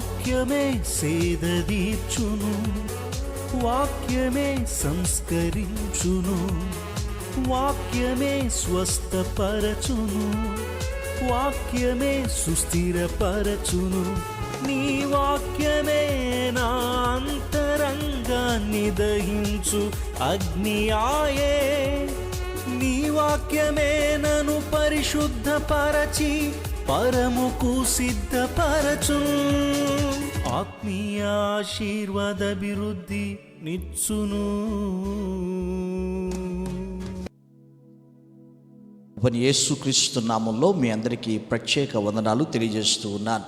వాక్యమే సేదదీర్చును, వాక్యమే సంస్కరించును, వాక్యమే స్వస్థపరచును, వాక్యమే సుస్థిరపరచును. నీ వాక్యమే నా అంతరంగాన్ని దహించు అగ్నియాయే. నీ వాక్యమే నన్ను పరిశుద్ధపరచి పరముకు సిద్ధపరచు. ఆత్మీయ ఆశీర్వాదాభివృద్ధి నిచ్చును. యేసుక్రీస్తు నామంలో మీ అందరికీ ప్రత్యేక వందనాలు తెలియజేస్తూ ఉన్నాను.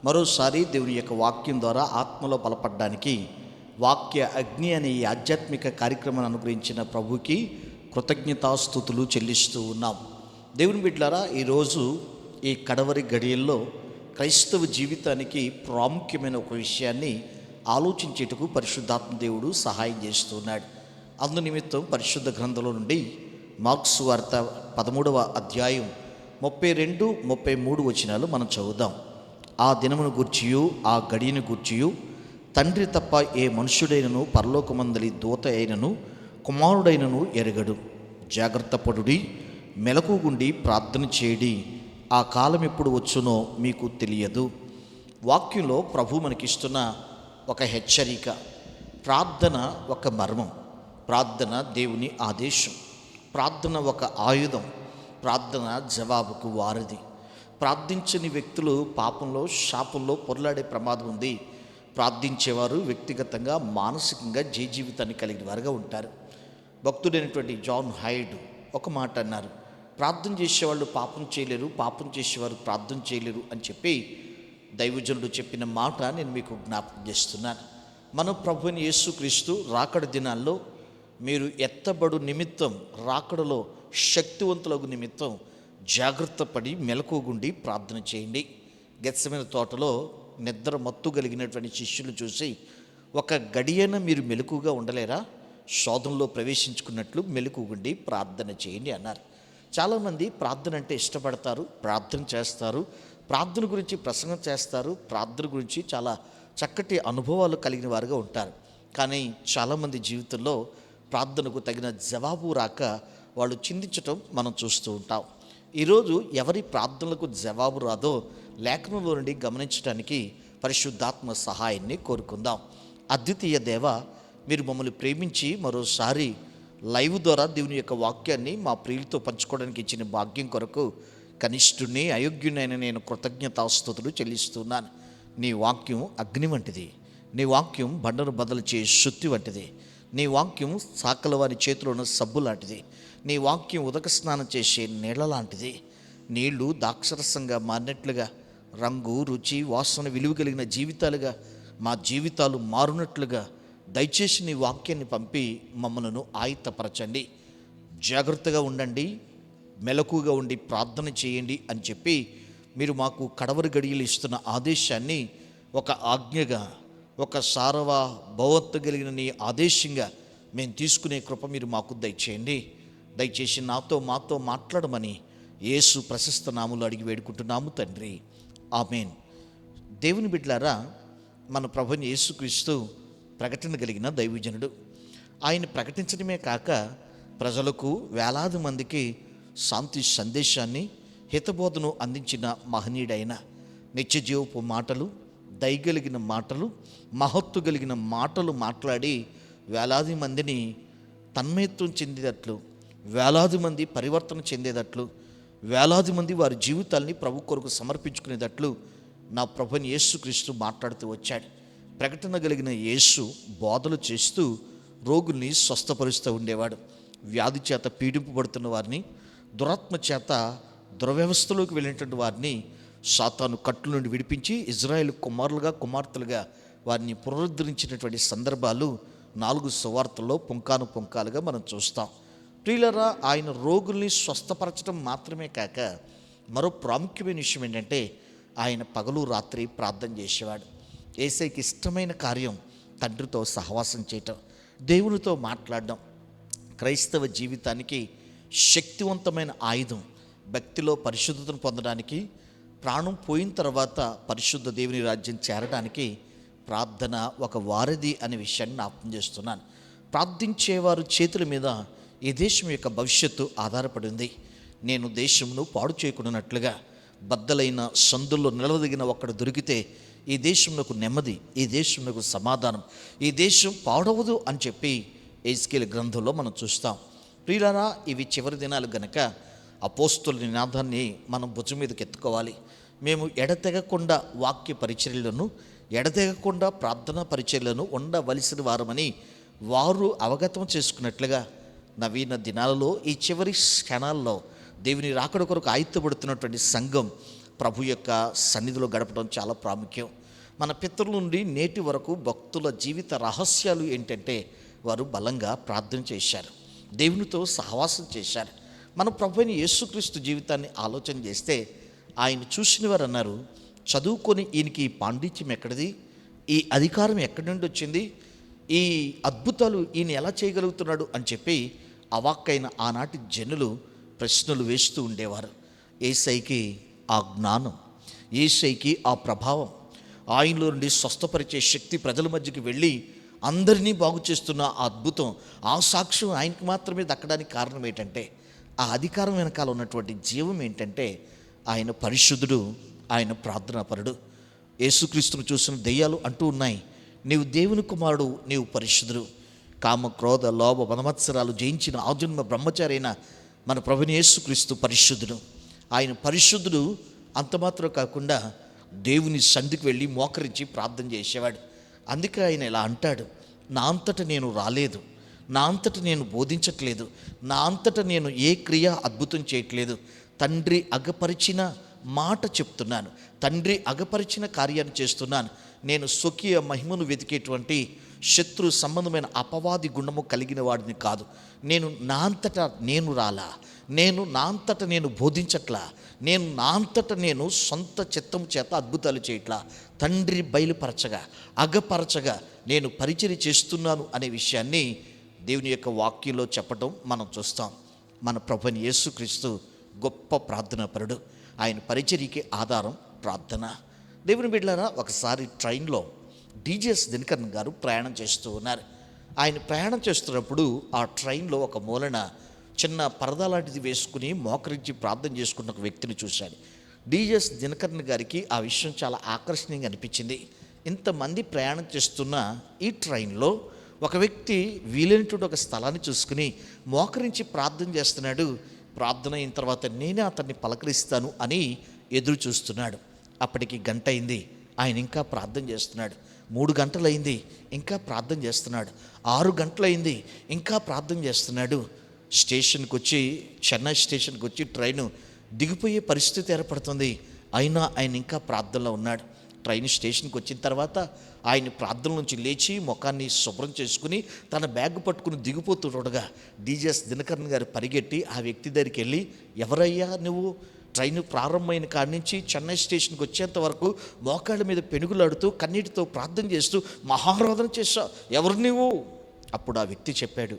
మరోసారి దేవుని యొక్క వాక్యం ద్వారా ఆత్మలో బలపడడానికి వాక్య అగ్ని అనే ఈ ఆధ్యాత్మిక కార్యక్రమాన్ని అనుగ్రహించిన ప్రభుకి కృతజ్ఞతాస్తుతులు చెల్లిస్తూ ఉన్నాం. దేవుని బిడ్డలారా, ఈరోజు ఈ కడవరి గడియల్లో క్రైస్తవ జీవితానికి ప్రాముఖ్యమైన ఒక విషయాన్ని ఆలోచించేటకు పరిశుద్ధాత్మ దేవుడు సహాయం చేస్తున్నాడు. అందు నిమిత్తం పరిశుద్ధ గ్రంథంలో నుండి మార్క్సు వార్త 13వ అధ్యాయం 32, 33 వచనాలు మనం చదువుదాం. ఆ దినమును గూర్చియు ఆ గడియను గూర్చియు తండ్రి తప్ప ఏ మనుష్యుడైనను పరలోకమందలి దూత అయినను కుమారుడైనను ఎరగడు. జాగ్రత్త పడుడి, మెలకుగుండి ప్రార్థన చేయడి, ఆ కాలం ఎప్పుడు వచ్చునో మీకు తెలియదు. వాక్యంలో ప్రభు మనకిస్తున్న ఒక హెచ్చరిక. ప్రార్థన ఒక మర్మం, ప్రార్థన దేవుని ఆదేశం, ప్రార్థన ఒక ఆయుధం, ప్రార్థన జవాబుకు వారధి. ప్రార్థించని వ్యక్తులు పాపంలో శాపంలో పొరలాడే ప్రమాదం ఉంది. ప్రార్థించేవారు వ్యక్తిగతంగా మానసికంగా జీవితాన్ని కలిగిన వారుగా ఉంటారు. భక్తుడైనటువంటి జాన్ హైడ్ ఒక మాట అన్నారు, ప్రార్థన చేసేవాళ్ళు పాపం చేయలేరు, పాపం చేసేవారు ప్రార్థన చేయలేరు అని చెప్పి దైవజనుడు చెప్పిన మాట నేను మీకు జ్ఞాపకం చేస్తున్నాను. మన ప్రభువైన యేసుక్రీస్తు రాకడ దినాల్లో మీరు ఎత్తబడు నిమిత్తం, రాకడలో శక్తివంతులకు నిమిత్తం జాగ్రత్త పడి మెలకుగుండి ప్రార్థన చేయండి. గెత్సెమనే తోటలో నిద్ర మత్తు కలిగినటువంటి శిష్యులు చూసి, ఒక గడియన మీరు మెలకుగా ఉండలేరా? శోధనలో ప్రవేశించుకున్నట్లు మెలకుగుండి ప్రార్థన చేయండి అన్నారు. చాలామంది ప్రార్థన అంటే ఇష్టపడతారు, ప్రార్థన చేస్తారు, ప్రార్థన గురించి ప్రసంగం చేస్తారు, ప్రార్థన గురించి చాలా చక్కటి అనుభవాలు కలిగిన వారుగా ఉంటారు. కానీ చాలామంది జీవితంలో ప్రార్థనకు తగిన జవాబు రాక వాళ్ళు చింతించటం మనం చూస్తూ ఉంటాం. ఈరోజు ఎవరి ప్రార్థనలకు జవాబు రాదో లేఖనంలో నుండి గమనించడానికి పరిశుద్ధాత్మ సహాయాన్ని కోరుకుందాం. అద్వితీయ దేవ, మీరు మమ్మల్ని ప్రేమించి మరోసారి లైవ్ ద్వారా దేవుని యొక్క వాక్యాన్ని మా ప్రియులతో పంచుకోవడానికి ఇచ్చిన భాగ్యం కొరకు కనిష్ఠుని అయోగ్యునైన నేను కృతజ్ఞతాస్తుతులు చెల్లిస్తున్నాను. నీ వాక్యం అగ్ని వంటిది, నీ వాక్యం బండను బదలు చేసే శుద్ధి వంటిది, నీ వాక్యం సాకల వారి చేతిలో ఉన్న సబ్బు లాంటిది, నీ వాక్యం ఉదక స్నానం చేసే నీళ్ళ లాంటిది. నీళ్లు ద్రాక్షరసంగా మారినట్లుగా, రంగు రుచి వాసన విలువ కలిగిన జీవితాలుగా మా జీవితాలు మారునట్లుగా దయచేసి నీ వాక్యాన్ని పంపి మమ్మలను ఆయుత్తపరచండి. జాగ్రత్తగా ఉండండి, మెలకుగా ఉండి ప్రార్థన చేయండి అని చెప్పి మీరు మాకు కడవరి గడియలు ఇస్తున్న ఆదేశాన్ని ఒక ఆజ్ఞగా, ఒక సారవ భవత్తు కలిగిన నీ ఆదేశంగా మేము తీసుకునే కృప మీరు మాకు దయచేయండి. దయచేసి నాతో మాతో మాట్లాడమని యేసు ప్రశస్త నామములో అడిగి వేడుకుంటున్నాము తండ్రి, ఆమేన్. దేవుని బిడ్డలారా, మన ప్రభువైన యేసుక్రీస్తు ప్రకటన కలిగిన దైవజనుడు. ఆయన ప్రకటించడమే కాక ప్రజలకు వేలాది మందికి శాంతి సందేశాన్ని, హితబోధను అందించిన మహనీయుడైన నిత్యజీవపు మాటలు, దయగలిగిన మాటలు, మహత్తు కలిగిన మాటలు మాట్లాడి వేలాది మందిని తన్మయత్వం చెందేటట్లు, వేలాది మంది పరివర్తన చెందేటట్లు, వేలాది మంది వారి జీవితాల్ని ప్రభు కొరకు సమర్పించుకునేటట్లు నా ప్రభుని యేసుక్రీస్తు మాట్లాడుతూ వచ్చాడు. ప్రకటన కలిగిన యేసు బోధలు చేస్తూ రోగుల్ని స్వస్థపరుస్తూ ఉండేవాడు. వ్యాధి చేత పీడింపబడుతున్న వారిని, దురాత్మ చేత దుర్వ్యవస్థలోకి వెళ్ళినటువంటి వారిని సాతాను కట్ల నుండి విడిపించి ఇజ్రాయేలు కుమారులుగా కుమార్తెలుగా వారిని పునరుద్ధరించినటువంటి సందర్భాలు 4 సువార్తల్లో పుంకాను పుంకాలుగా మనం చూస్తాం. ప్రియులరా, ఆయన రోగుల్ని స్వస్థపరచడం మాత్రమే కాక మరో ప్రాముఖ్యమైన విషయం ఏంటంటే ఆయన పగలు రాత్రి ప్రార్థన చేసేవాడు. యేసయ్యకి ఇష్టమైన కార్యం తండ్రితో సహవాసం చేయటం, దేవునితో మాట్లాడడం. క్రైస్తవ జీవితానికి శక్తివంతమైన ఆయుధం. భక్తిలో పరిశుద్ధతను పొందడానికి, ప్రాణం పోయిన తర్వాత పరిశుద్ధ దేవుని రాజ్యం చేరడానికి ప్రార్థన ఒక వారధి అనే విషయాన్ని జ్ఞాపకం చేస్తున్నాను. ప్రార్థించేవారు చేతుల మీద ఈ దేశం యొక్క భవిష్యత్తు ఆధారపడి ఉంది. నేను దేశంను పాడు చేయకున్నట్లుగా బద్దలైన సందుల్లో నిలవదగిన ఒక్కడు దొరికితే ఈ దేశంలో నెమ్మది, ఈ దేశంలో సమాధానం, ఈ దేశం పాడవదు అని చెప్పి ఎహెజ్కేలు గ్రంథంలో మనం చూస్తాం. ప్రియులారా, ఇవి చివరి దినాలు గనక అపోస్తుల నినాదాన్ని మనం భుజం మీదకి ఎత్తుకోవాలి. మేము ఎడతెగకుండా వాక్య పరిచర్యలను, ఎడతెగకుండా ప్రార్థనా పరిచర్యలను ఉండవలసిన వారమని వారు అవగతం చేసుకున్నట్లుగా నవీన దినాలలో ఈ చివరి క్షణాల్లో దేవుని రాకడ కొరకు ఆయుత్తపడుతున్నటువంటి సంఘం ప్రభు యొక్క సన్నిధిలో గడపడం చాలా ప్రాముఖ్యం. మన పితరుల నుండి నేటి వరకు భక్తుల జీవిత రహస్యాలు ఏంటంటే వారు బలంగా ప్రార్థన చేశారు, దేవునితో సహవాసం చేశారు. మన ప్రభు అయిన యేసుక్రీస్తు జీవితాన్ని ఆలోచన చేస్తే ఆయన చూసిన వారు అన్నారు, చదువుకొని ఈయనకి ఈ పాండిత్యం ఎక్కడిది, ఈ అధికారం ఎక్కడి నుండి వచ్చింది, ఈ అద్భుతాలు ఈయన ఎలా చేయగలుగుతున్నాడు అని చెప్పి అవాక్కైన ఆనాటి జనులు ప్రశ్నలు వేస్తూ ఉండేవారు. యేసయ్యకి ఆ జ్ఞానం, యేసయ్యకి ఆ ప్రభావం, ఆయనలో నుండి స్వస్థపరిచే శక్తి ప్రజల మధ్యకి వెళ్ళి అందరినీ బాగు చేస్తున్న ఆ అద్భుతం, ఆ సాక్ష్యం ఆయనకి మాత్రమే దక్కడానికి కారణం ఏంటంటే ఆ అధికారం వెనకాల ఉన్నటువంటి జీవం ఏంటంటే ఆయన పరిశుద్ధుడు, ఆయన ప్రార్థనాపరుడు. యేసుక్రీస్తును చూసిన దెయ్యాలు అంటూ ఉన్నాయి, నీవు దేవుని కుమారుడు, నీవు పరిశుద్ధుడు. కామ క్రోధ లోభ మదమత్సరాలు జయించిన ఆజన్మ బ్రహ్మచారి అయిన మన ప్రభుని యేసుక్రీస్తు పరిశుద్ధుడు. ఆయన పరిశుద్ధుడు. అంత మాత్రం కాకుండా దేవుని సన్నిధికి వెళ్ళి మోకరించి ప్రార్థన చేసేవాడు. అందుకే ఆయన ఇలా అంటాడు, నా అంతట నేను రాలేదు, నా అంతట నేను బోధించట్లేదు, నా అంతట నేను ఏ క్రియ అద్భుతం చేయట్లేదు, తండ్రి అగపరిచిన మాట చెప్తున్నాను, తండ్రి అగపరిచిన కార్యాన్ని చేస్తున్నాను. నేను స్వకీయ మహిమను వెతికేటువంటి శత్రు సంబంధమైన అపవాది గుణము కలిగిన వాడిని కాదు. నేను నా అంతటా నేను రాలా, నేను నా అంతటా నేను బోధించట్లా, నేను నా అంతటా నేను సొంత చిత్తము చేత అద్భుతాలు చేయట్లా, తండ్రి బయలుపరచగా అగపరచగా నేను పరిచర్య చేస్తున్నాను అనే విషయాన్ని దేవుని యొక్క వాక్యంలో చెప్పడం మనం చూస్తాం. మన ప్రభుని యేసుక్రీస్తు గొప్ప ప్రార్థనాపరుడు. ఆయన పరిచర్యకి ఆధారం ప్రార్థన. దేవుని బిడ్డలారా, ఒకసారి ట్రైన్లో డిజిఎస్ దినకరన్ గారు ప్రయాణం చేస్తూ ఉన్నారు. ఆయన ప్రయాణం చేస్తున్నప్పుడు ఆ ట్రైన్లో ఒక మూలన చిన్న పరదా లాంటిది వేసుకుని మోకరించి ప్రార్థన చేసుకున్న ఒక వ్యక్తిని చూశాడు. డిజిఎస్ దినకరన్ గారికి ఆ విషయం చాలా ఆకర్షణీయంగా అనిపించింది. ఇంతమంది ప్రయాణం చేస్తున్న ఈ ట్రైన్లో ఒక వ్యక్తి వీలైనటువంటి ఒక స్థలాన్ని చూసుకుని మోకరించి ప్రార్థన చేస్తున్నాడు. ప్రార్థన అయిన తర్వాత నేనే అతన్ని పలకరిస్తాను అని ఎదురు చూస్తున్నాడు. అప్పటికి గంట అయింది, ఆయన ఇంకా ప్రార్థన చేస్తున్నాడు. 3 గంటలైంది, ఇంకా ప్రార్థన చేస్తున్నాడు. 6 గంటలైంది, ఇంకా ప్రార్థన చేస్తున్నాడు. స్టేషన్కి వచ్చి, చెన్నై స్టేషన్కి వచ్చి ట్రైను దిగిపోయే పరిస్థితి ఏర్పడుతుంది. అయినా ఆయన ఇంకా ప్రార్థనలో ఉన్నాడు. ట్రైన్ స్టేషన్కి వచ్చిన తర్వాత ఆయన ప్రార్థన నుంచి లేచి ముఖాన్ని శుభ్రం చేసుకుని తన బ్యాగ్ పట్టుకుని దిగిపోతుండగా డిజిఎస్ దినకరన్ గారు పరిగెట్టి ఆ వ్యక్తి దగ్గరికి వెళ్ళి, ఎవరయ్యా నువ్వు? ట్రైన్ ప్రారంభమైన కాడి నుంచి చెన్నై స్టేషన్కి వచ్చేంత వరకు మోకాళ్ళ మీద పెనుగులాడుతూ కన్నీటితో ప్రార్థన చేస్తూ మహారోధన చేశావు, ఎవరు నువ్వు? అప్పుడు ఆ వ్యక్తి చెప్పాడు,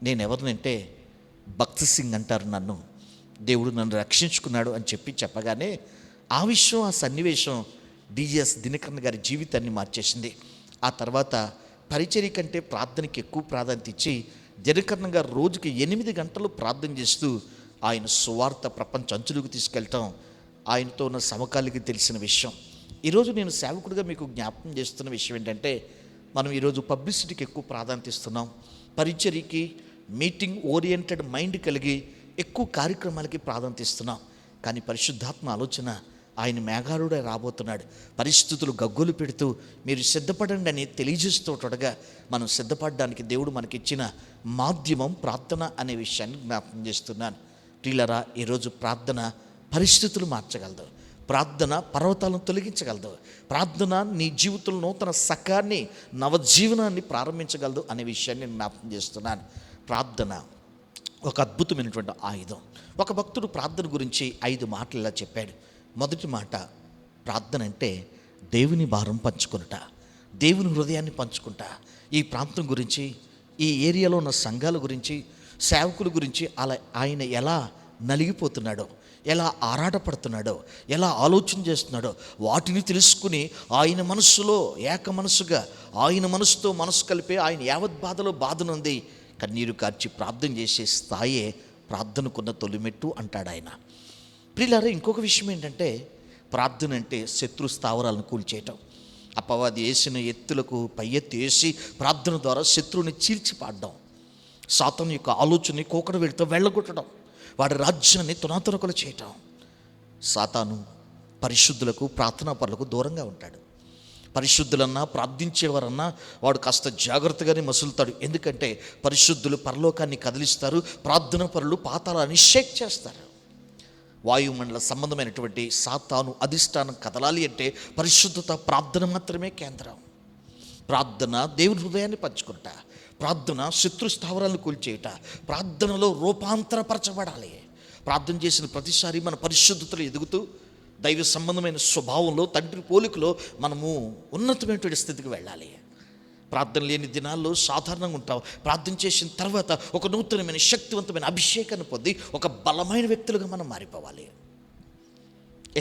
నేనెవరినంటే భక్తి సింగ్ అంటారు నన్ను, దేవుడు నన్ను రక్షించుకున్నాడు అని చెప్పగానే ఆ విషయం, ఆ సన్నివేశం డిజిఎస్ దినకరన్ గారి జీవితాన్ని మార్చేసింది. ఆ తర్వాత పరిచర్య కంటే ప్రార్థనకి ఎక్కువ ప్రాధాన్యత ఇచ్చి దినకరన్ గారు రోజుకి 8 గంటలు ప్రార్థన చేస్తూ ఆయన సువార్త ప్రపంచ అంచులకు తీసుకెళ్ళటం ఆయనతో ఉన్న సమకాలికి తెలిసిన విషయం. ఈరోజు నేను సేవకుడిగా మీకు జ్ఞాపకం చేస్తున్న విషయం ఏంటంటే, మనం ఈరోజు పబ్లిసిటీకి ఎక్కువ ప్రాధాన్యత ఇస్తున్నాం. పరిచర్యకి మీటింగ్ ఓరియంటెడ్ మైండ్ కలిగి ఎక్కువ కార్యక్రమాలకి ప్రాధాన్యత ఇస్తున్నాం. కానీ పరిశుద్ధాత్మ ఆలోచన, ఆయన మేఘారుడే రాబోతున్నాడు, పరిస్థితులు గగ్గోలు పెడుతూ మీరు సిద్ధపడండి అని తెలియజేస్తూ ఉండగా మనం సిద్ధపడడానికి దేవుడు మనకిచ్చిన మాధ్యమం ప్రార్థన అనే విషయాన్ని జ్ఞాపకం చేస్తున్నాను. ప్రియులారా, ఈరోజు ప్రార్థన పరిస్థితులు మార్చగలదు, ప్రార్థన పర్వతాలను తొలగించగలదు, ప్రార్థన నీ జీవితంలో నూతన సకాన్ని, నవజీవనాన్ని ప్రారంభించగలదు అనే విషయాన్ని నేను జ్ఞాపకం చేస్తున్నాను. ప్రార్థన ఒక అద్భుతమైనటువంటి ఆయుధం. ఒక భక్తుడు ప్రార్థన గురించి 5 మాటలు ఇలా చెప్పాడు. మొదటి మాట, ప్రార్థన అంటే దేవుని భారం పంచుకుంటా, దేవుని హృదయాన్ని పంచుకుంటా. ఈ ప్రాంతం గురించి, ఈ ఏరియాలో ఉన్న సంఘాల గురించి, సేవకుల గురించి అలా ఆయన ఎలా నలిగిపోతున్నాడో, ఎలా ఆరాటపడుతున్నాడో, ఎలా ఆలోచన చేస్తున్నాడో వాటిని తెలుసుకుని ఆయన మనస్సులో ఏక మనసుగా ఆయన మనసుతో మనసు కలిపి ఆయన యావత్ బాధలో బాధనుంది కన్నీరు కార్చి ప్రార్థన చేసే స్థాయే ప్రార్థనకున్న తొలిమెట్టు అంటాడు ఆయన. ప్రియులారా, ఇంకొక విషయం ఏంటంటే ప్రార్థన అంటే శత్రు స్థావరాలను కూల్చేయటం. అపవాది వేసిన ఎత్తులకు పై ఎత్తు వేసి ప్రార్థన ద్వారా శత్రువుని చీల్చిపాడడం, సాతాను యొక్క ఆలోచనని కోకడ వెళ్తూ వెళ్ళగొట్టడం, వాడి రాజ్యాన్ని తునాతునకలు చేయటం. సాతాను పరిశుద్ధులకు ప్రార్థనా పరులకు దూరంగా ఉంటాడు. పరిశుద్ధులన్నా ప్రార్థించేవారన్నా వాడు కాస్త జాగ్రత్తగానే మసులుతాడు. ఎందుకంటే పరిశుద్ధులు పరలోకాన్ని కదిలిస్తారు, ప్రార్థన పరులు పాతాళాన్ని షేక్ చేస్తారు. వాయుమండల సంబంధమైనటువంటి సాతాను అధిష్టానం కదలాలి అంటే పరిశుద్ధత, ప్రార్థన మాత్రమే కేంద్రం. ప్రార్థన దేవుని హృదయాన్ని పంచుకుంటా, ప్రార్థన శత్రు స్థావరాలను కూల్చేయట, ప్రార్థనలో రూపాంతరపరచబడాలి. ప్రార్థన చేసిన ప్రతిసారి మన పరిశుద్ధతలు ఎదుగుతూ దైవ సంబంధమైన స్వభావంలో తండ్రి పోలికలో మనము ఉన్నతమైనటువంటి స్థితికి వెళ్ళాలి. ప్రార్థన లేని దినాల్లో సాధారణంగా ఉంటాం. ప్రార్థన చేసిన తర్వాత ఒక నూతనమైన శక్తివంతమైన అభిషేకాన్ని పొంది ఒక బలమైన వ్యక్తులుగా మనం మారిపోవాలి.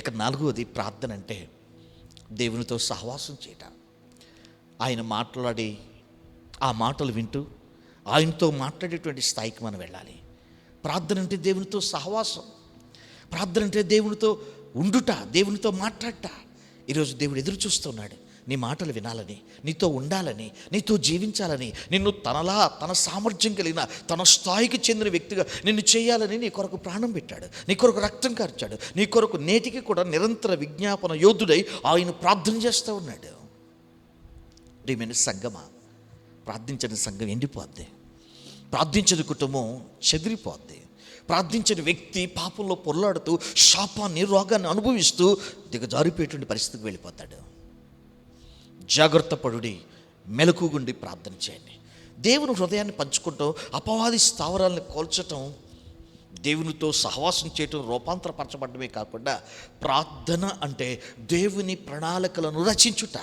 ఇక 4వది ప్రార్థన అంటే దేవునితో సహవాసం చేయటం. ఆయన మాట్లాడి ఆ మాటలు వింటూ ఆయనతో మాట్లాడేటువంటి స్థాయికి మనం వెళ్ళాలి. ప్రార్థన అంటే దేవునితో సహవాసం, ప్రార్థన అంటే దేవునితో ఉండుట, దేవునితో మాట్లాడట. ఈరోజు దేవుడు ఎదురు చూస్తున్నాడు నీ మాటలు వినాలని, నీతో ఉండాలని, నీతో జీవించాలని, నిన్ను తన సామర్థ్యం కలిగిన తన స్థాయికి చెందిన వ్యక్తిగా నిన్ను చేయాలని నీ కొరకు ప్రాణం పెట్టాడు, నీ కొరకు రక్తం కార్చాడు, నీ కొరకు నేటికి కూడా నిరంతర విజ్ఞాపన యోధుడై ఆయన ప్రార్థన చేస్తూ ఉన్నాడు. ప్రియమైన సంఘమా, ప్రార్థించని సంఘం ఎండిపోద్ది, ప్రార్థించని కుటుంబం చెదిరిపోద్ది, ప్రార్థించిన వ్యక్తి పాపంలో పొర్లాడుతూ శాపాన్ని, రోగాన్ని అనుభవిస్తూ దిగజారిపోయేటువంటి పరిస్థితికి వెళ్ళిపోతాడు. జాగ్రత్త పడుడి, మెలకుగుండి ప్రార్థన చేయండి. దేవుని హృదయాన్ని పంచుకుంటాం, అపవాది స్థావరాలను కోల్చటం, దేవునితో సహవాసం చేయటం, రూపాంతరపరచబడమే కాకుండా ప్రార్థన అంటే దేవుని ప్రణాళికలను రచించుట.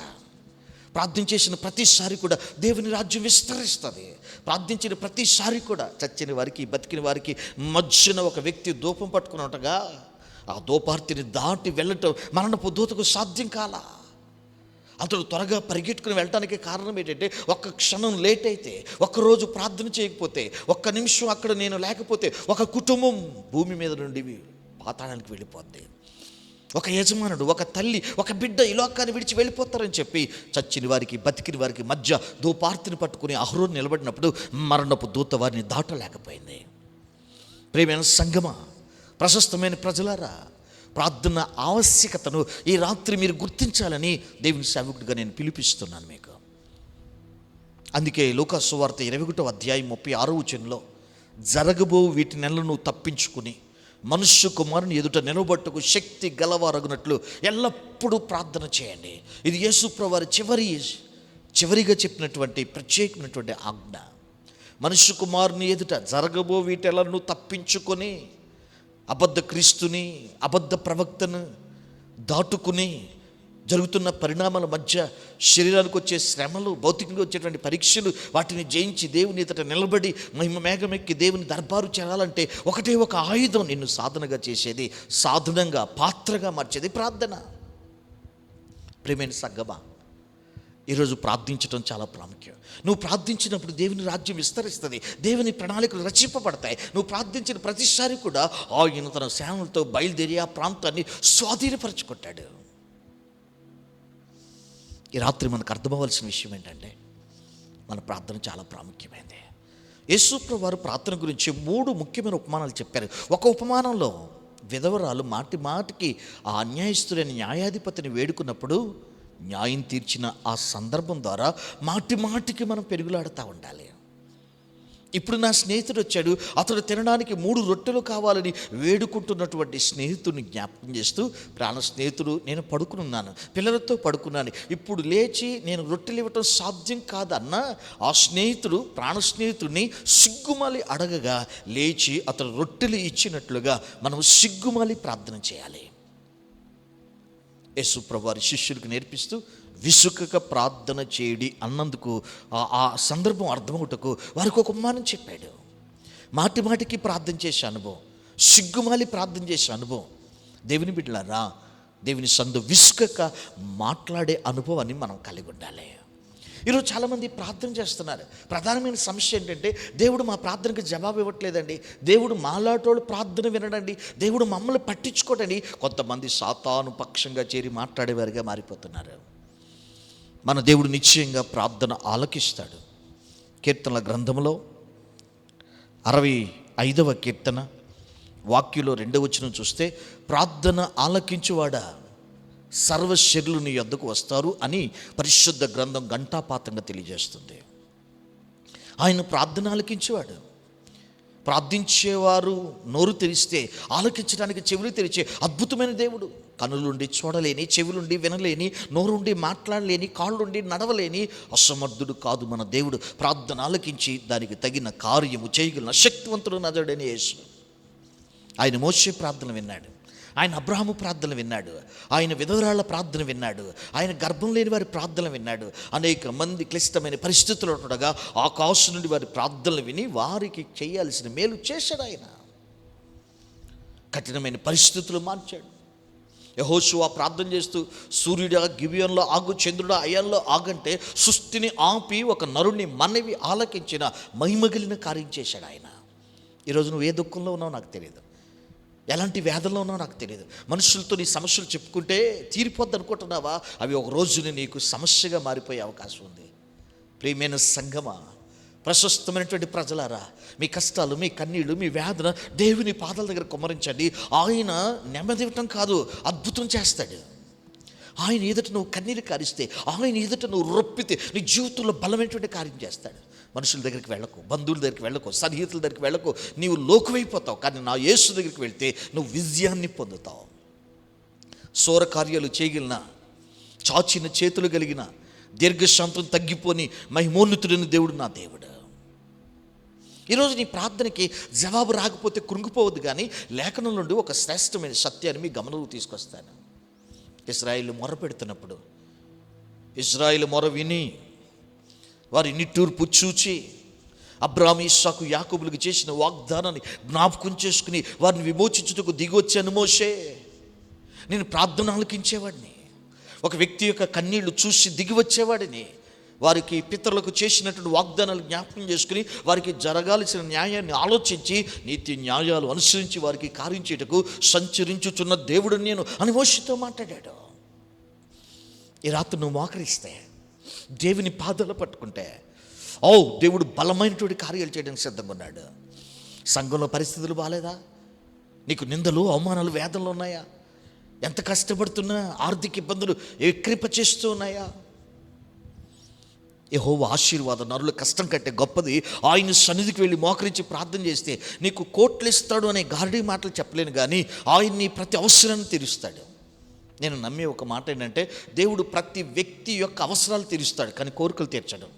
ప్రార్థన చేసిన ప్రతిసారి కూడా దేవుని రాజ్యం విస్తరిస్తుంది. ప్రార్థించిన ప్రతిసారి కూడా చచ్చిన వారికి బతికిన వారికి మధ్యన ఒక వ్యక్తి ధూపం పట్టుకున్నట్టుగా ఆ ధూపార్తిని దాటి వెళ్ళటం మరణపు దూతకు సాధ్యం కాల. అతడు త్వరగా పరిగెట్టుకుని వెళ్ళటానికి కారణం ఏంటంటే ఒక్క క్షణం లేట్ అయితే, ఒక్కరోజు ప్రార్థన చేయకపోతే, ఒక్క నిమిషం అక్కడ నేను లేకపోతే ఒక కుటుంబం భూమి మీద నుండి పాతాళానికి వెళ్ళిపోద్ది. ఒక యజమానుడు, ఒక తల్లి, ఒక బిడ్డ ఈ లోకాన్ని విడిచి వెళ్ళిపోతారని చెప్పి చచ్చిన వారికి బతికిన వారికి మధ్య ధూపార్తిని పట్టుకుని అహరోను నిలబడినప్పుడు మరణపు దూత వారిని దాటలేకపోయింది. ప్రియమైన సంగమా, ప్రశస్తమైన ప్రజలారా, ప్రార్థన ఆవశ్యకతను ఈ రాత్రి మీరు గుర్తించాలని దేవుని సేవకుడిగా నేను పిలిపిస్తున్నాను మీకు. అందుకే లూకా సువార్త 21వ అధ్యాయం 36వ వచనంలో జరగబో వీటి నెలను తప్పించుకుని మనుష్య కుమారుని ఎదుట నిలబట్టుకు శక్తి గలవారగునట్లు ఎల్లప్పుడూ ప్రార్థన చేయండి. ఇది యేసుప్రభువారి చివరిగా చెప్పినటువంటి ప్రత్యేకమైనటువంటి ఆజ్ఞ. మనుష్య కుమారుని ఎదుట జరగబో వీటెలను తప్పించుకొని అబద్ధ క్రీస్తుని, అబద్ధ ప్రవక్తను దాటుకుని జరుగుతున్న పరిణామాల మధ్య శరీరానికి వచ్చే శ్రమలు, భౌతికంగా వచ్చేటువంటి పరీక్షలు, వాటిని జయించి దేవుని ఎదుట నిలబడి మహిమ మేఘమెక్కి దేవుని దర్బారు చేరాలంటే ఒకటే ఒక ఆయుధం నిన్ను సాధనగా చేసేది, సాధనంగా పాత్రగా మార్చేది ప్రార్థన. ప్రియమైన సంగమా, ఈరోజు ప్రార్థించడం చాలా ప్రాముఖ్యం. నువ్వు ప్రార్థించినప్పుడు దేవుని రాజ్యం విస్తరిస్తుంది, దేవుని ప్రణాళికలు రచింపబడతాయి. నువ్వు ప్రార్థించిన ప్రతిసారి కూడా ఆయన తన సేవలతో బయలుదేరి ఆ ప్రాంతాన్ని స్వాధీనపరచుకుంటాడు. ఈ రాత్రి మనకు అర్థమవలసిన విషయం ఏంటంటే మన ప్రార్థన చాలా ప్రాముఖ్యమైనది. యేసుప్రభువు వారు ప్రార్థన గురించి 3 ముఖ్యమైన ఉపమానాలు చెప్పారు. ఒక ఉపమానంలో విధవరాలు మాటి మాటికి ఆ అన్యాయస్తుడైన న్యాయాధిపతిని వేడుకున్నప్పుడు న్యాయం తీర్చిన ఆ సందర్భం ద్వారా మాటి మాటికి మనం పెరుగులాడుతూ ఉండాలి. ఇప్పుడు నా స్నేహితుడు వచ్చాడు, అతడు తినడానికి 3 రొట్టెలు కావాలని వేడుకుంటున్నటువంటి స్నేహితుడిని జ్ఞాపకం చేస్తూ, ప్రాణ స్నేహితుడు, నేను పడుకున్నాను, పిల్లలతో పడుకున్నాను, ఇప్పుడు లేచి నేను రొట్టెలు ఇవ్వటం సాధ్యం కాదన్న ఆ స్నేహితుడు ప్రాణ స్నేహితుడిని సిగ్గుమాలి అడగగా లేచి అతడు రొట్టెలు ఇచ్చినట్లుగా మనం సిగ్గుమాలి ప్రార్థన చేయాలి. యేసుప్రభువు వారి శిష్యులకు నేర్పిస్తూ విసుకక ప్రార్థన చేయడి అన్నందుకు ఆ సందర్భం అర్థమవుటకు వారికి ఒక ఉపమానం చెప్పాడు. మాటి మాటికి ప్రార్థన చేసే అనుభవం, సిగ్గుమాలి ప్రార్థన చేసే అనుభవం. దేవుని బిడ్డలారా, దేవుని సందు విసుకక మాట్లాడే అనుభవాన్ని మనం కలిగి ఉండాలి. ఈరోజు చాలామంది ప్రార్థన చేస్తున్నారు. ప్రధానమైన సమస్య ఏంటంటే, దేవుడు మా ప్రార్థనకు జవాబు ఇవ్వట్లేదండి, దేవుడు మాలాటోడు ప్రార్థన వినడండి, దేవుడు మమ్మల్ని పట్టించుకోడండి. కొంతమంది సాతాను పక్షంగా చేరి మాట్లాడేవారుగా మారిపోతున్నారు. మన దేవుడు నిశ్చయంగా ప్రార్థన ఆలకిస్తాడు. కీర్తనల గ్రంథంలో 65వ కీర్తన వాక్యంలో 2వ వచనం చూస్తే, ప్రార్థన ఆలకించువాడా సర్వశరీరులు నీ యొద్దకు వస్తారు అని పరిశుద్ధ గ్రంథం ఘంటాపాతంగా తెలియజేస్తుంది. ఆయన ప్రార్థన ఆలకించేవాడు. ప్రార్థించేవారు నోరు తెరిస్తే ఆలకించడానికి చెవులు తెరిచే అద్భుతమైన దేవుడు. కనులుండి చూడలేని, చెవులుండి వినలేని, నోరుండి మాట్లాడలేని, కాళ్ళుండి నడవలేని అసమర్థుడు కాదు మన దేవుడు. ప్రార్థన ఆలకించి దానికి తగిన కార్యము చేయగలిగిన శక్తివంతుడు నజరుడైన యేసు. ఆయన మోషే ప్రార్థన విన్నాడు, ఆయన అబ్రహాము ప్రార్థన విన్నాడు, ఆయన విధవరాళ్ల ప్రార్థన విన్నాడు, ఆయన గర్భం లేని వారి ప్రార్థన విన్నాడు. అనేక మంది క్లిష్టమైన పరిస్థితులు ఉండగా ఆకాశం నుండి వారి ప్రార్థనలు విని వారికి చేయాల్సిన మేలు చేశాడు. ఆయన కఠినమైన పరిస్థితులు మార్చాడు. యెహోషువ ప్రార్థన చేస్తూ, సూర్యుడా గిబియోనులో ఆగు, చంద్రుడా అయ్యాల్లో ఆగంటే సృష్టిని ఆపి ఒక నరుణ్ణి మనవి ఆలకించిన మహిమగలిగిన కార్యం చేశాడు ఆయన. ఈరోజు నువ్వు ఏ దుఃఖంలో ఉన్నావో నాకు తెలియదు, ఎలాంటి వేదనలో ఉన్నావో నాకు తెలియదు. మనుషులతో నీ సమస్యలు చెప్పుకుంటే తీరిపోద్ది అనుకుంటున్నావా? అవి ఒక రోజుని నీకు సమస్యగా మారిపోయే అవకాశం ఉంది. ప్రియమైన సంగమా, ప్రశస్తమైనటువంటి ప్రజలారా, మీ కష్టాలు, మీ కన్నీళ్ళు, మీ వేదన దేవుని పాదాల దగ్గర కుమ్మరించండి. ఆయన నెమ్మదివ్వటం కాదు, అద్భుతం చేస్తాడు. ఆయన ఎదుట నువ్వు కన్నీరు కారిస్తే, ఆయన ఎదుట నువ్వు రొప్పితే నీ జీవితంలో బలమైనటువంటి కార్యం చేస్తాడు. మనుషుల దగ్గరికి వెళ్ళకు, బంధువుల దగ్గరికి వెళ్ళకు, సన్నిహితుల దగ్గరికి వెళ్ళకు, నీవు లోకువైపోతావు. కానీ నా యేసు దగ్గరికి వెళ్తే నువ్వు విజయాన్ని పొందుతావు. సోర కార్యాలు చేయగలిగిన, చాచిన చేతులు కలిగిన, దీర్ఘశాంతం తగ్గిపోని మహిమోన్నతుడైన దేవుడు నా దేవుడు. ఈరోజు నీ ప్రార్థనకి జవాబు రాకపోతే కృంగిపోవద్దు. కానీ లేఖనం నుండి ఒక శ్రేష్టమైన సత్యాన్ని మీ గమనంలో తీసుకొస్తాను. ఇశ్రాయేలు మొర పెడుతున్నప్పుడు, ఇశ్రాయేలు మొర విని వారి నిట్టూర్పు చూచి అబ్రాహాము, ఇస్సాకు, యాకోబులకు చేసిన వాగ్దానాన్ని జ్ఞాపకం చేసుకుని వారిని విమోచించుటకు దిగొచ్చాను మోషే. నేను ప్రార్థన ఆలకించేవాడిని, ఒక వ్యక్తి యొక్క కన్నీళ్లు చూసి దిగి వచ్చేవాడిని, వారికి పితరులకు చేసినటువంటి వాగ్దానాలు జ్ఞాపకం చేసుకుని వారికి జరగాల్సిన న్యాయాన్ని ఆలోచించి నీతి న్యాయాలు అనుసరించి వారికి కార్యం చేయటకు సంచరించుచున్న దేవుడు నేను అని మోషేతో మాట్లాడాడు. ఈ రాత్రి నువ్వు మోకరిస్తే, దేవుని పాదాలు పట్టుకుంటే, దేవుడు బలమైనటువంటి కార్యాలు చేయడానికి సిద్ధంగా ఉన్నాడు. సంఘంలో పరిస్థితులు బాగాలేదా? నీకు నిందలు, అవమానాలు, వేదనలు ఉన్నాయా? ఎంత కష్టపడుతున్నా ఆర్థిక ఇబ్బందులు ఎక్కిరింపచేస్తూ ఉన్నాయా? యెహోవా ఆశీర్వాదం నరుల కష్టం కంటే గొప్పది. ఆయన సన్నిధికి వెళ్ళి మోకరించి ప్రార్థన చేస్తే నీకు కోట్లు ఇస్తాడు అనే గారడీ మాటలు చెప్పలేను, కానీ ఆయన్ని ప్రతి అవసరాన్ని తీరుస్తాడు. నేను నమ్మే ఒక మాట ఏంటంటే, దేవుడు ప్రతి వ్యక్తి యొక్క అవసరాలు తీరుస్తాడు, కానీ కోరికలు తీర్చడం.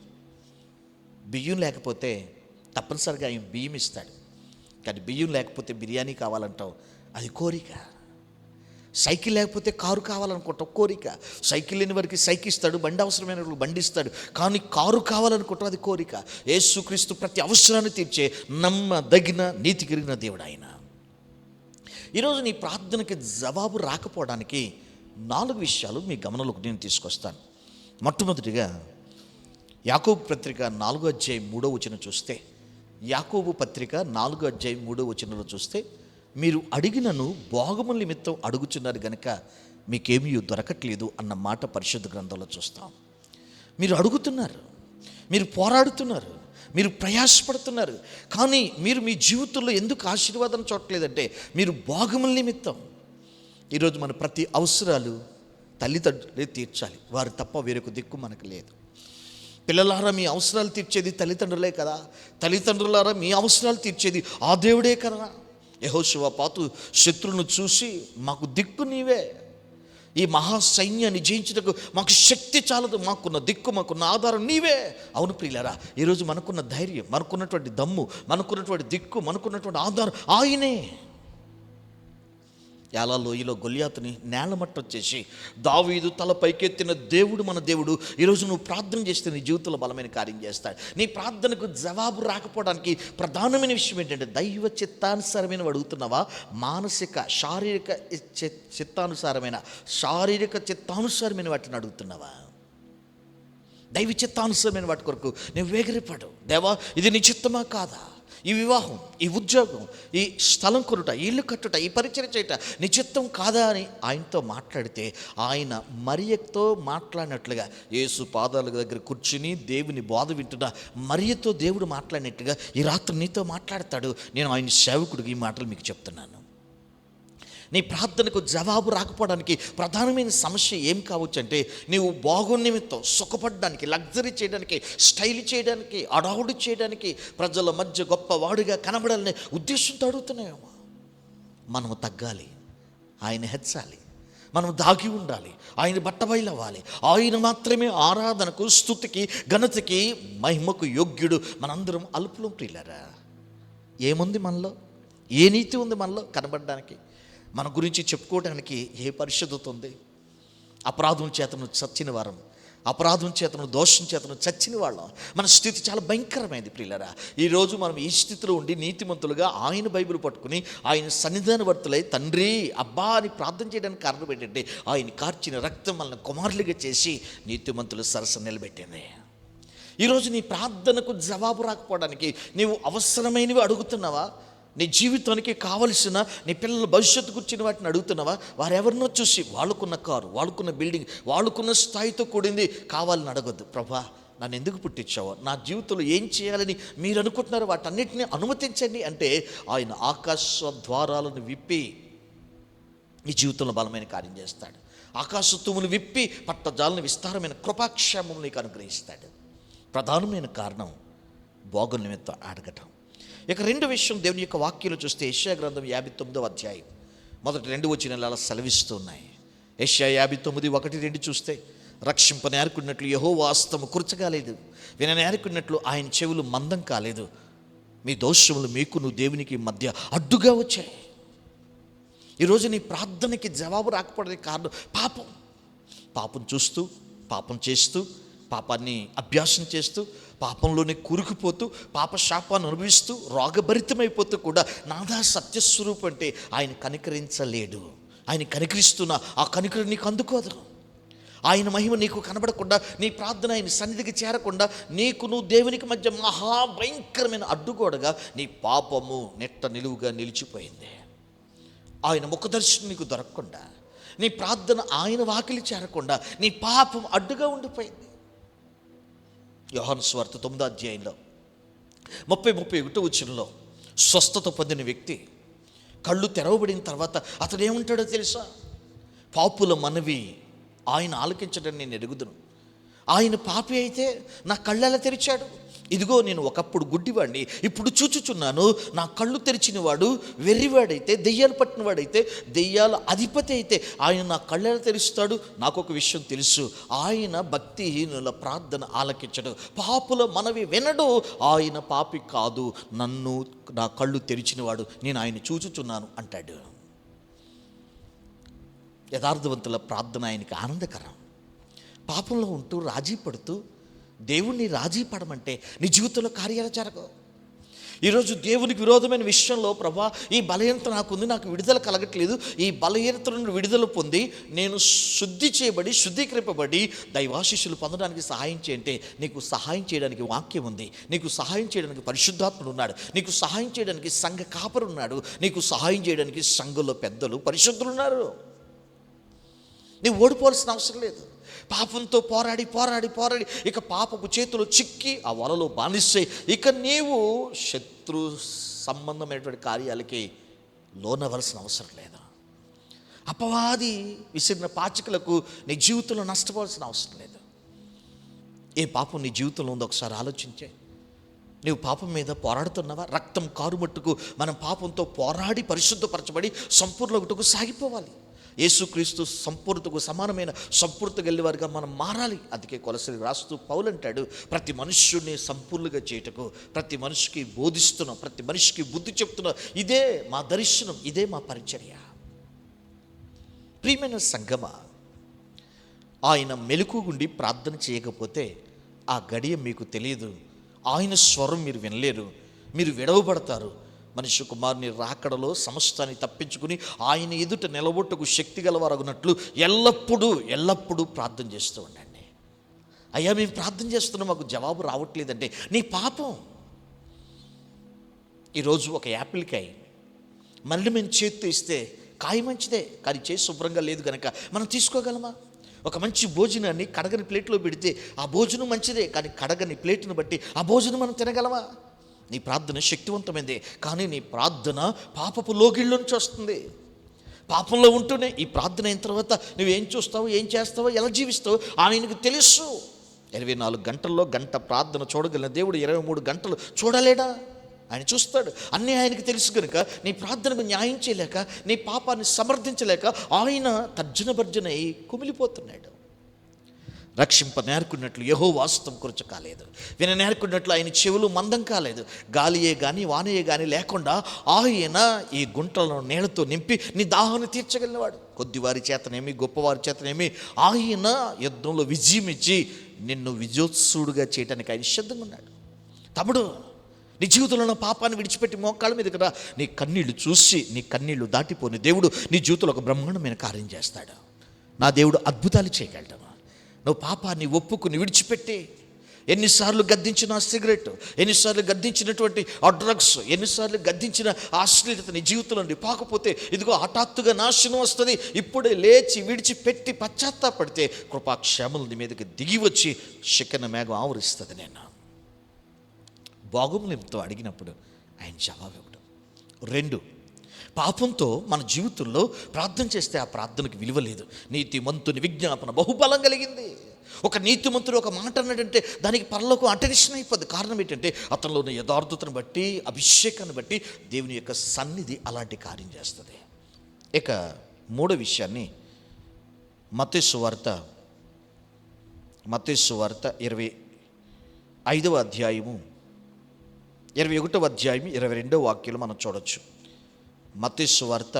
బియ్యం లేకపోతే తప్పనిసరిగా ఆయన బియ్యం ఇస్తాడు, కానీ బియ్యం లేకపోతే బిర్యానీ కావాలంటావు, అది కోరిక. సైకిల్ లేకపోతే కారు కావాలనుకుంటావు, కోరిక. సైకిల్ లేని వారికి సైకిల్ ఇస్తాడు, బండి అవసరమైన వారికి బండి ఇస్తాడు, కానీ కారు కావాలనుకుంటావు, అది కోరిక. యేసుక్రీస్తు ప్రతి అవసరాన్ని తీర్చే నమ్మదగిన నీతి కలిగిన దేవుడు ఆయన. ఈరోజు నీ ప్రార్థనకి జవాబు రాకపోవడానికి 4 విషయాలు మీ గమనంలోకి నేను తీసుకొస్తాను. మొట్టమొదటిగా యాకోబు పత్రిక 4వ అధ్యాయం 3వ వచనం చూస్తే, యాకోబు పత్రిక 4వ అధ్యాయం 3వ వచనంలో చూస్తే, మీరు అడిగినను భోగముల నిమిత్తం అడుగుచున్నారు గనుక మీకేమీ దొరకట్లేదు అన్న మాట పరిశుద్ధ గ్రంథంలో చూస్తాం. మీరు అడుగుతున్నారు, మీరు పోరాడుతున్నారు, మీరు ప్రయాసపడుతున్నారు, కానీ మీరు మీ జీవితంలో ఎందుకు ఆశీర్వాదం చూడట్లేదంటే మీరు భోగముల నిమిత్తం. ఈరోజు మన ప్రతి అవసరాలు తల్లిదండ్రులే తీర్చాలి, వారు తప్ప వేరొక దిక్కు మనకు లేదు. పిల్లలారా, మీ అవసరాలు తీర్చేది తల్లిదండ్రులే కదా. తల్లిదండ్రులారా, మీ అవసరాలు తీర్చేది ఆ దేవుడే కదా. యెహోషువ పాతు శత్రువును చూసి, మాకు దిక్కు నీవే, ఈ మహాసైన్యాన్ని జయించుటకు మాకు శక్తి చాలదు, మాకున్న దిక్కు, మాకున్న ఆధారం నీవే. అవును ప్రియులారా, ఈరోజు మనకున్న ధైర్యం, మనకున్నటువంటి దమ్ము, మనకున్నటువంటి దిక్కు, మనకున్నటువంటి ఆధారం ఆయనే. యాలా లోయలో గొల్యాతుని నేలమట్టం చేసి దావీదు తల పైకెత్తిన దేవుడు మన దేవుడు. ఈరోజు నువ్వు ప్రార్థన చేస్తే నీ జీవితంలో బలమైన కార్యం చేస్తాడు. నీ ప్రార్థనకు జవాబు రాకపోవడానికి ప్రధానమైన విషయం ఏంటంటే, దైవ చిత్తానుసారమైన అడుగుతున్నావా, మానసిక శారీరక చిత్తానుసారమైన వాటిని అడుగుతున్నావా? దైవ చిత్తానుసారమైన వాటి కొరకు నువ్వు వేగిరపడు. దేవా, ఇది నీ చిత్తమా కాదా? ఈ వివాహం, ఈ ఉద్యోగం, ఈ స్థలం కొనుట, ఈ ఇల్లు కట్టుట, ఈ పరిచయం చేయట నీ చిత్తం కాదా అని ఆయనతో మాట్లాడితే, ఆయన మరియతో మాట్లాడినట్లుగా, యేసు పాదాల దగ్గర కూర్చుని దేవుని బోధ వింటున్న మరియతో దేవుడు మాట్లాడినట్టుగా ఈ రాత్రి నీతో మాట్లాడతాడు. నేను ఆయన సేవకుడికి ఈ మాటలు మీకు చెప్తున్నాను. నీ ప్రార్థనకు జవాబు రాకపోవడానికి ప్రధానమైన సమస్య ఏం కావచ్చు అంటే, నీవు బాగు నిమిత్తం సుఖపడడానికి, లగ్జరీ చేయడానికి, స్టైల్ చేయడానికి, అడావుడు చేయడానికి, ప్రజల మధ్య గొప్పవాడిగా కనబడాలనే ఉద్దేశంతో అడుగుతున్నాయేమో. మనము తగ్గాలి, ఆయన హెచ్చాలి, మనం దాగి ఉండాలి, ఆయన బట్టబయలవ్వాలి. ఆయన మాత్రమే ఆరాధనకు, స్తుతికి, ఘనతకి, మహిమకు యోగ్యుడు. మనందరం అల్పులం ప్రియులారా. ఏముంది మనలో? ఏ నీతి ఉంది మనలో కనబడడానికి? మన గురించి చెప్పుకోవడానికి ఏ పరిశుద్ధత ఉంది? అపరాధం చేతను చచ్చిన వారం, అపరాధం చేతను, దోషం చేతను చచ్చిన వాళ్ళం. మన స్థితి చాలా భయంకరమైనది ప్రియులారా. ఈరోజు మనం ఈ స్థితిలో ఉండి నీతిమంతులుగా ఆయన బైబిల్ పట్టుకుని ఆయన సన్నిధానవర్తులై తండ్రి, అబ్బా అని ప్రార్థన చేయడానికి కారణం ఏంటంటే, ఆయన కార్చిన రక్తం మనల్ని కుమారులుగా చేసి నీతిమంతుల సరసన నిలబెట్టింది. ఈరోజు నీ ప్రార్థనకు జవాబు రాకపోవడానికి నీవు అవసరమైనవి అడుగుతున్నావా? నీ జీవితానికి కావలసిన, నీ పిల్లల భవిష్యత్తు గురించిన వాటిని అడుగుతున్నావా? వారెవరినో చూసి వాళ్ళకున్న కారు, వాళ్ళకున్న బిల్డింగ్, వాళ్ళకున్న స్థాయితో కూడింది కావాలని అడగొద్దు. ప్రభా, నన్ను ఎందుకు పుట్టించావో, నా జీవితంలో ఏం చేయాలని మీరు అనుకుంటున్నారో వాటన్నిటిని అనుమతించండి అంటే, ఆయన ఆకాశ ద్వారాలను విప్పి నీ జీవితంలో బలమైన కార్యం చేస్తాడు. ఆకాశ తూములు విప్పి పట్టజాలను విస్తారమైన కృపాక్షేమం నీకు అనుగ్రహిస్తాడు. ప్రధానమైన కారణం భోగం నిమిత్తం అడగటం. ఇక రెండో విషయం దేవుని యొక్క వాక్యంలో చూస్తే, యెషయా గ్రంథం 59వ అధ్యాయం మొదటి 2 వచనాలు అలా సెలవిస్తూ ఉన్నాయి. యెషయా 59:1-2 చూస్తే, రక్షింప నేర్కొన్నట్లు యెహోవా హస్తము కురచగాలేదు, విన నేర్కొన్నట్లు ఆయన చెవులు మందం కాలేదు. మీ దోషములు మీకును దేవునికి మధ్య అడ్డుగా వచ్చాయి. ఈరోజు నీ ప్రార్థనకి జవాబు రాకపోవడానికి కారణం పాపం చూస్తూ, పాపం చేస్తూ, పాపాన్ని అభ్యాసం చేస్తూ, పాపంలోనే కూరుకుపోతూ, పాప శాపాన్ని అనుభవిస్తూ, రోగభరితమైపోతూ కూడా నాదా సత్యస్వరూపం అంటే ఆయన కనికరించలేడు. ఆయన కనికరిస్తున్న ఆ కనికరం నీకు అందుకోదు. ఆయన మహిమ నీకు కనబడకుండా, నీ ప్రార్థన ఆయన సన్నిధికి చేరకుండా, నీకు నువ్వు దేవునికి మధ్య మహాభయంకరమైన అడ్డుగోడగా నీ పాపము నెట్ట నిలువుగా నిలిచిపోయింది. ఆయన ముఖదర్శనం నీకు దొరకకుండా, నీ ప్రార్థన ఆయన వాకిలి చేరకుండా, నీ పాపం అడ్డుగా ఉండిపోయింది. యోహాను సువార్త 9వ అధ్యాయంలో 30-31 వచనంలో స్వస్థత పొందిన వ్యక్తి కళ్ళు తెరవబడిన తర్వాత అతడు ఏమంటాడో తెలుసా? పాపుల మనవి ఆయన ఆలకించడం నేను ఎరుగుదును. ఆయన పాపి అయితే నా కళ్ళెలా తెరిచాడు? ఇదిగో నేను ఒకప్పుడు గుడ్డివాడిని, ఇప్పుడు చూచుచున్నాను. నా కళ్ళు తెరిచిన వాడు వెర్రివాడైతే, దెయ్యాలు పట్టినవాడైతే, దెయ్యాల అధిపతి అయితే ఆయన నా కళ్ళెలా తెరుస్తాడు? నాకు ఒక విషయం తెలుసు, ఆయన భక్తిహీనుల ప్రార్థన ఆలకించడు, పాపుల మనవి వినడు. ఆయన పాపి కాదు, నన్ను, నా కళ్ళు తెరిచినవాడు, నేను ఆయన చూచుచున్నాను అంటాడు. యథార్థవంతుల ప్రార్థన ఆయనకి ఆనందకరం. పాపంలో ఉంటూ రాజీ పడుతూ దేవుణ్ణి రాజీ పడమంటే నీ జీవితంలో కార్యాలు జరగవు. ఈరోజు దేవునికి విరోధమైన విషయంలో, ప్రభా ఈ బలహీనత నాకుంది, నాకు విడుదల కలగట్లేదు, ఈ బలహీనత నుండి విడుదల పొంది నేను శుద్ధి చేయబడి, శుద్ధీకరింపబడి దైవాశీస్సులు పొందడానికి సహాయం చేయంటే, నీకు సహాయం చేయడానికి వాక్యం ఉంది, నీకు సహాయం చేయడానికి పరిశుద్ధాత్ముడు ఉన్నాడు, నీకు సహాయం చేయడానికి సంఘ కాపరు ఉన్నాడు, నీకు సహాయం చేయడానికి సంఘంలో పెద్దలు, పరిశుద్ధులు ఉన్నారు. నీవు ఓడిపోవాల్సిన అవసరం లేదు. పాపంతో పోరాడి పోరాడి పోరాడి ఇక పాపపు చేతులు చిక్కి ఆ వలలో బానిస్తే ఇక నీవు శత్రు సంబంధమైనటువంటి కార్యాలకి లోనవలసిన అవసరం లేదు. అపవాది విసిరిన పాచికలకు నీ జీవితంలో నష్టపోవాల్సిన అవసరం లేదు. ఏ పాపం నీ జీవితంలో ఉందో ఒకసారి ఆలోచించే. నీవు పాపం మీద పోరాడుతున్నావా? రక్తం కారుమట్టుకు మనం పాపంతో పోరాడి పరిశుద్ధపరచబడి సంపూర్ణకు సాగిపోవాలి. యేసుక్రీస్తు సంపూర్ణతకు సమానమైన సంపూర్ణత గెలివారుగా మనం మారాలి. అందుకే కొలసీలకు రాస్తూ పౌలు అంటాడు, ప్రతి మనుష్యుడిని సంపూర్ణంగా చేయటకు, ప్రతి మనిషికి బోధిస్తున్నాం, ప్రతి మనిషికి బుద్ధి చెప్తున్నాం, ఇదే మా దర్శనం, ఇదే మా పరిచర్య. ప్రియమైన సంగమా, ఆయన మెలకుగుండి ప్రార్థన చేయకపోతే ఆ గడియ మీకు తెలియదు. ఆయన స్వరం మీరు వినలేరు, మీరు విడవబడతారు. మనిషి కుమారుని రాకడలో సమస్తాన్ని తప్పించుకుని ఆయన ఎదుట నిలబొట్టుకు శక్తి గలవారగునట్లు ఎల్లప్పుడూ ప్రార్థన చేస్తూ ఉండండి. అయ్యా మేము ప్రార్థన చేస్తున్నాం, మాకు జవాబు రావట్లేదంటే నీ పాపం. ఈరోజు ఒక యాపిల్కాయ మళ్ళీ మేము చేతితో ఇస్తే కాయ మంచిదే, కానీ చేసి శుభ్రంగా లేదు కనుక మనం తీసుకోగలమా? ఒక మంచి భోజనాన్ని కడగని ప్లేట్లో పెడితే ఆ భోజనం మంచిదే, కానీ కడగని ప్లేట్ను బట్టి ఆ భోజనం మనం తినగలమా? నీ ప్రార్థన శక్తివంతమైందే, కానీ నీ ప్రార్థన పాపపు లోగిళ్ళ నుంచి వస్తుంది. పాపంలో ఉంటూనే ఈ ప్రార్థన అయిన తర్వాత నువ్వేం చూస్తావో, ఏం చేస్తావో, ఎలా జీవిస్తావో ఆయనకు తెలుసు. 24 గంటల్లో గంట ప్రార్థన చూడగలిగిన దేవుడు 23 గంటలు చూడలేడా? ఆయన చూస్తాడు. అన్నీ ఆయనకి తెలుసు కనుక నీ ప్రార్థనకు న్యాయం చేయలేక, నీ పాపాన్ని సమర్థించలేక ఆయన తర్జన భర్జనై కుమిలిపోతున్నాడు. రక్షింప నేర్కున్నట్లు యెహోవా హస్తం కురచ కాలేదు, విన నేర్కున్నట్లు ఆయన చెవులు మందం కాలేదు. గాలియే కానీ వానయే కానీ లేకుండా ఆయన ఈ గుంటలను నీళ్లతో నింపి నీ దాహాన్ని తీర్చగలిగినవాడు. కొద్దివారి చేతనేమి గొప్పవారి చేతనేమి ఆయన యుద్ధంలో విజయం ఇచ్చి నిన్ను విజయోత్సుడుగా చేయడానికి ఆయన సిద్ధంగా ఉన్నాడు. తమ్ముడు, నీ జీవితంలో ఉన్న పాపాన్ని విడిచిపెట్టి మోకాళ్ళ మీదకి రా. నీ కన్నీళ్లు చూసి నీ కన్నీళ్లు దాటిపోని దేవుడు నీ జీవితంలో ఒక బ్రహ్మాండమైన కార్యం చేస్తాడు. నా దేవుడు అద్భుతాలు చేయగలడు. నువ్వు పాపాన్ని ఒప్పుకుని విడిచిపెట్టి, ఎన్నిసార్లు గద్దించిన ఆ సిగరెట్, ఎన్నిసార్లు గద్దించినటువంటి ఆ డ్రగ్స్, ఎన్నిసార్లు గద్దించిన ఆ అశ్లీలత నీ జీవితంలో నుండి పాకపోతే ఇదిగో హఠాత్తుగా నాశనం వస్తుంది. ఇప్పుడే లేచి విడిచిపెట్టి పశ్చాత్తాపడితే కృపాక్షేమలు నీ మీదకి దిగి వచ్చి శిఖన మేఘం ఆవరిస్తుంది. నేను బాగుములతో అడిగినప్పుడు ఆయన జవాబు ఇవ్వడం. 2, పాపంతో మన జీవితంలో ప్రార్థన చేస్తే ఆ ప్రార్థనకు విలువ లేదు. నీతిమంతుని విజ్ఞాపన బహుబలం కలిగింది. ఒక నీతిమంతుడు ఒక మాట అన్నాడంటే దానికి పరలోకం అటెన్షన్ అయిపోద్ది. కారణం ఏంటంటే అతనిలో ఉన్న యథార్థతను బట్టి, అభిషేకాన్ని బట్టి దేవుని యొక్క సన్నిధి అలాంటి కార్యం చేస్తుంది. ఇక 3వ విషయాన్ని మత్తయి సువార్త 25వ అధ్యాయము 21వ అధ్యాయం 22వ వాక్యంలో మనం చూడొచ్చు. మత్తయి సువార్త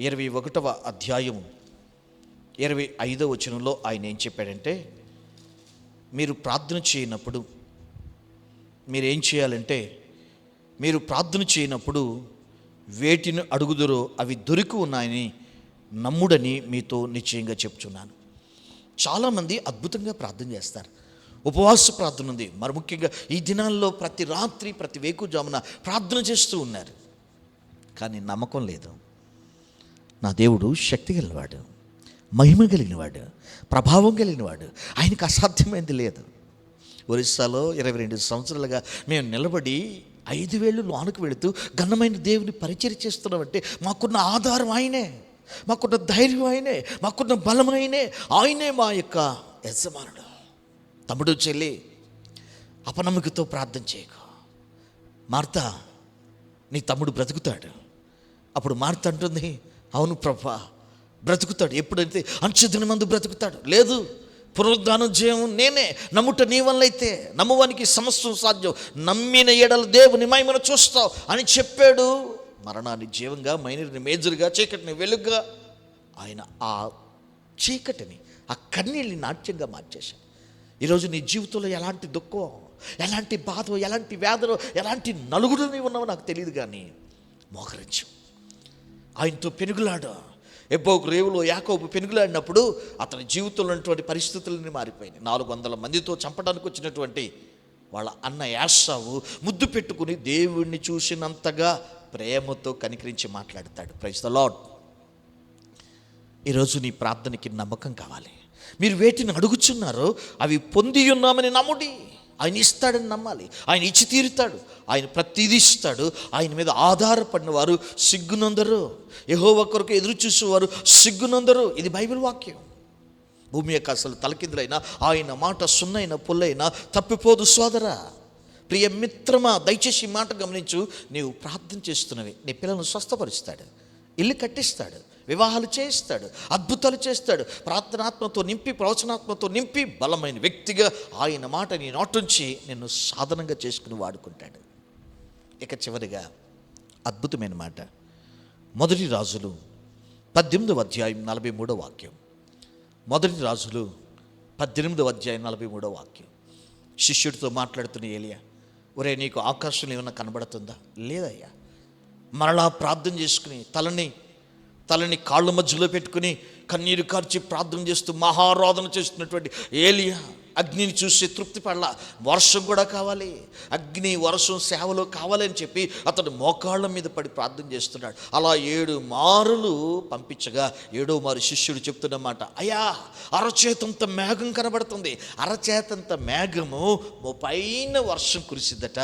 21వ అధ్యాయం 25వ వచనంలో ఆయన ఏం చెప్పాడంటే, మీరు ప్రార్థన చేయనప్పుడు మీరేం చేయాలంటే, మీరు ప్రార్థన చేయనప్పుడు వేటిని అడుగుదురో అవి దొరికి ఉన్నాయని నమ్ముడని మీతో నిశ్చయంగా చెప్తున్నాను. చాలామంది అద్భుతంగా ప్రార్థన చేస్తారు. ఉపవాస ప్రార్థన ఉంది. మరి ముఖ్యంగా ఈ దినాల్లో ప్రతి రాత్రి ప్రతి వేకుజామున ప్రార్థన చేస్తూ ఉన్నారు, కానీ నమ్మకం లేదు. నా దేవుడు శక్తి కలిగినవాడు, మహిమ కలిగినవాడు, ప్రభావం కలిగినవాడు. ఆయనకు అసాధ్యమైంది లేదు. ఒరిస్సాలో 22 సంవత్సరాలుగా మేము నిలబడి 5 వేళ్ళు లోనకు వెళుతూ ఘనమైన దేవుని పరిచర్య చేస్తున్నామంటే మాకున్న ఆధారం ఆయనే, మాకున్న ధైర్యం ఆయనే, మాకున్న బలం ఆయనే మా యొక్క యజమానుడు. తమ్ముడు, చెల్లి, అపనమ్మకతో ప్రార్థన చేయకు. మార్త, నీ తమ్ముడు బ్రతుకుతాడు. అప్పుడు మార్త అంటుంది, అవును ప్రభా బ్రతుకుతాడు. ఎప్పుడైతే అంచెదినమందు బ్రతుకుతాడు. లేదు, పునరుద్ధానం జయం నేనే, నమ్ముట నీ వల్ల అయితే, నమ్మువానికి సమస్తం సాధ్యం, నమ్మిన ఎడల దేవుని మహిమను చూస్తావు అని చెప్పాడు. మరణాన్ని జీవంగా, మైనరిని మేజర్గా, చీకటిని వెలుగుగా ఆయన ఆ చీకటిని, ఆ కన్నీళ్ళని నాట్యంగా మార్చేశాడు. ఈరోజు నీ జీవితంలో ఎలాంటి దుఃఖం, ఎలాంటి బాధ, ఎలాంటి వేదన, ఎలాంటి నలుగురు నీ ఉన్నావో నాకు తెలియదు, కానీ మోకరించు, ఆయనతో పెనుగులాడు. ఎబ్బోకు రేవులో యాకోబు పెనుగులాడినప్పుడు అతని జీవితంలో ఉన్నటువంటి పరిస్థితులన్నీ మారిపోయినాయి. 400 మందితో చంపడానికి వచ్చినటువంటి వాళ్ళ అన్న యాసావు ముద్దు పెట్టుకుని దేవుణ్ణి చూసినంతగా ప్రేమతో కనికరించి మాట్లాడతాడు. Praise the Lord. ఈరోజు నీ ప్రార్థనకి నమ్మకం కావాలి. మీరు వేటిని అడుగుచున్నారో అవి పొంది ఉన్నామని నమ్ముడి. ఆయన ఇస్తాడని నమ్మాలి. ఆయన ఇచ్చి తీరుతాడు. ఆయన ప్రతిదీ ఇస్తాడు. ఆయన మీద ఆధారపడిన వారు సిగ్గునందరు. యెహోవా కొరకు ఎదురు చూసేవారు సిగ్గునందరు. ఇది బైబిల్ వాక్యం. భూమి యొక్క అసలు తలకిందులైనా ఆయన మాట సున్నైన పుల్లైనా తప్పిపోదు సోదరా. ప్రియ మిత్రమా, దయచేసి మాట గమనించు. నీవు ప్రార్థన చేస్తున్నవి నీ పిల్లలను స్వస్థపరుస్తాడు, ఇల్లు కట్టిస్తాడు, వివాహాలు చేయిస్తాడు, అద్భుతాలు చేస్తాడు. ప్రార్థనాత్మతో నింపి, ప్రవచనాత్మతో నింపి బలమైన వ్యక్తిగా ఆయన మాట నీ నోటుంచి నిన్ను సాధనంగా చేసుకుని వాడుకుంటాడు. ఇక చివరిగా అద్భుతమైన మాట, 1 రాజులు 18వ అధ్యాయం 43వ వాక్యం. మొదటి రాజులు 18వ అధ్యాయం 43వ వాక్యం. శిష్యుడితో మాట్లాడుతున్న ఏలియా, ఒరే నీకు ఆకాశం ఏమన్నా కనబడుతుందా? లేదయ్యా. మరలా ప్రార్థన చేసుకుని తలని కాళ్ళ మధ్యలో పెట్టుకుని కన్నీరు కార్చి ప్రార్థన చేస్తూ మహారోదన చేస్తున్నటువంటి ఏలియా అగ్నిని చూసి తృప్తి పడలా. వర్షం కూడా కావాలి, అగ్ని వర్షం సేవలో కావాలని చెప్పి అతడు మోకాళ్ళ మీద పడి ప్రార్థన చేస్తున్నాడు. అలా 7 మారులు పంపించగా 7వ మారు శిష్యుడు చెప్తున్నమాట, అయ్యా అరచేతంత మేఘం కనబడుతుంది, అరచేతంత మేఘము పైన వర్షం కురిసిద్దట.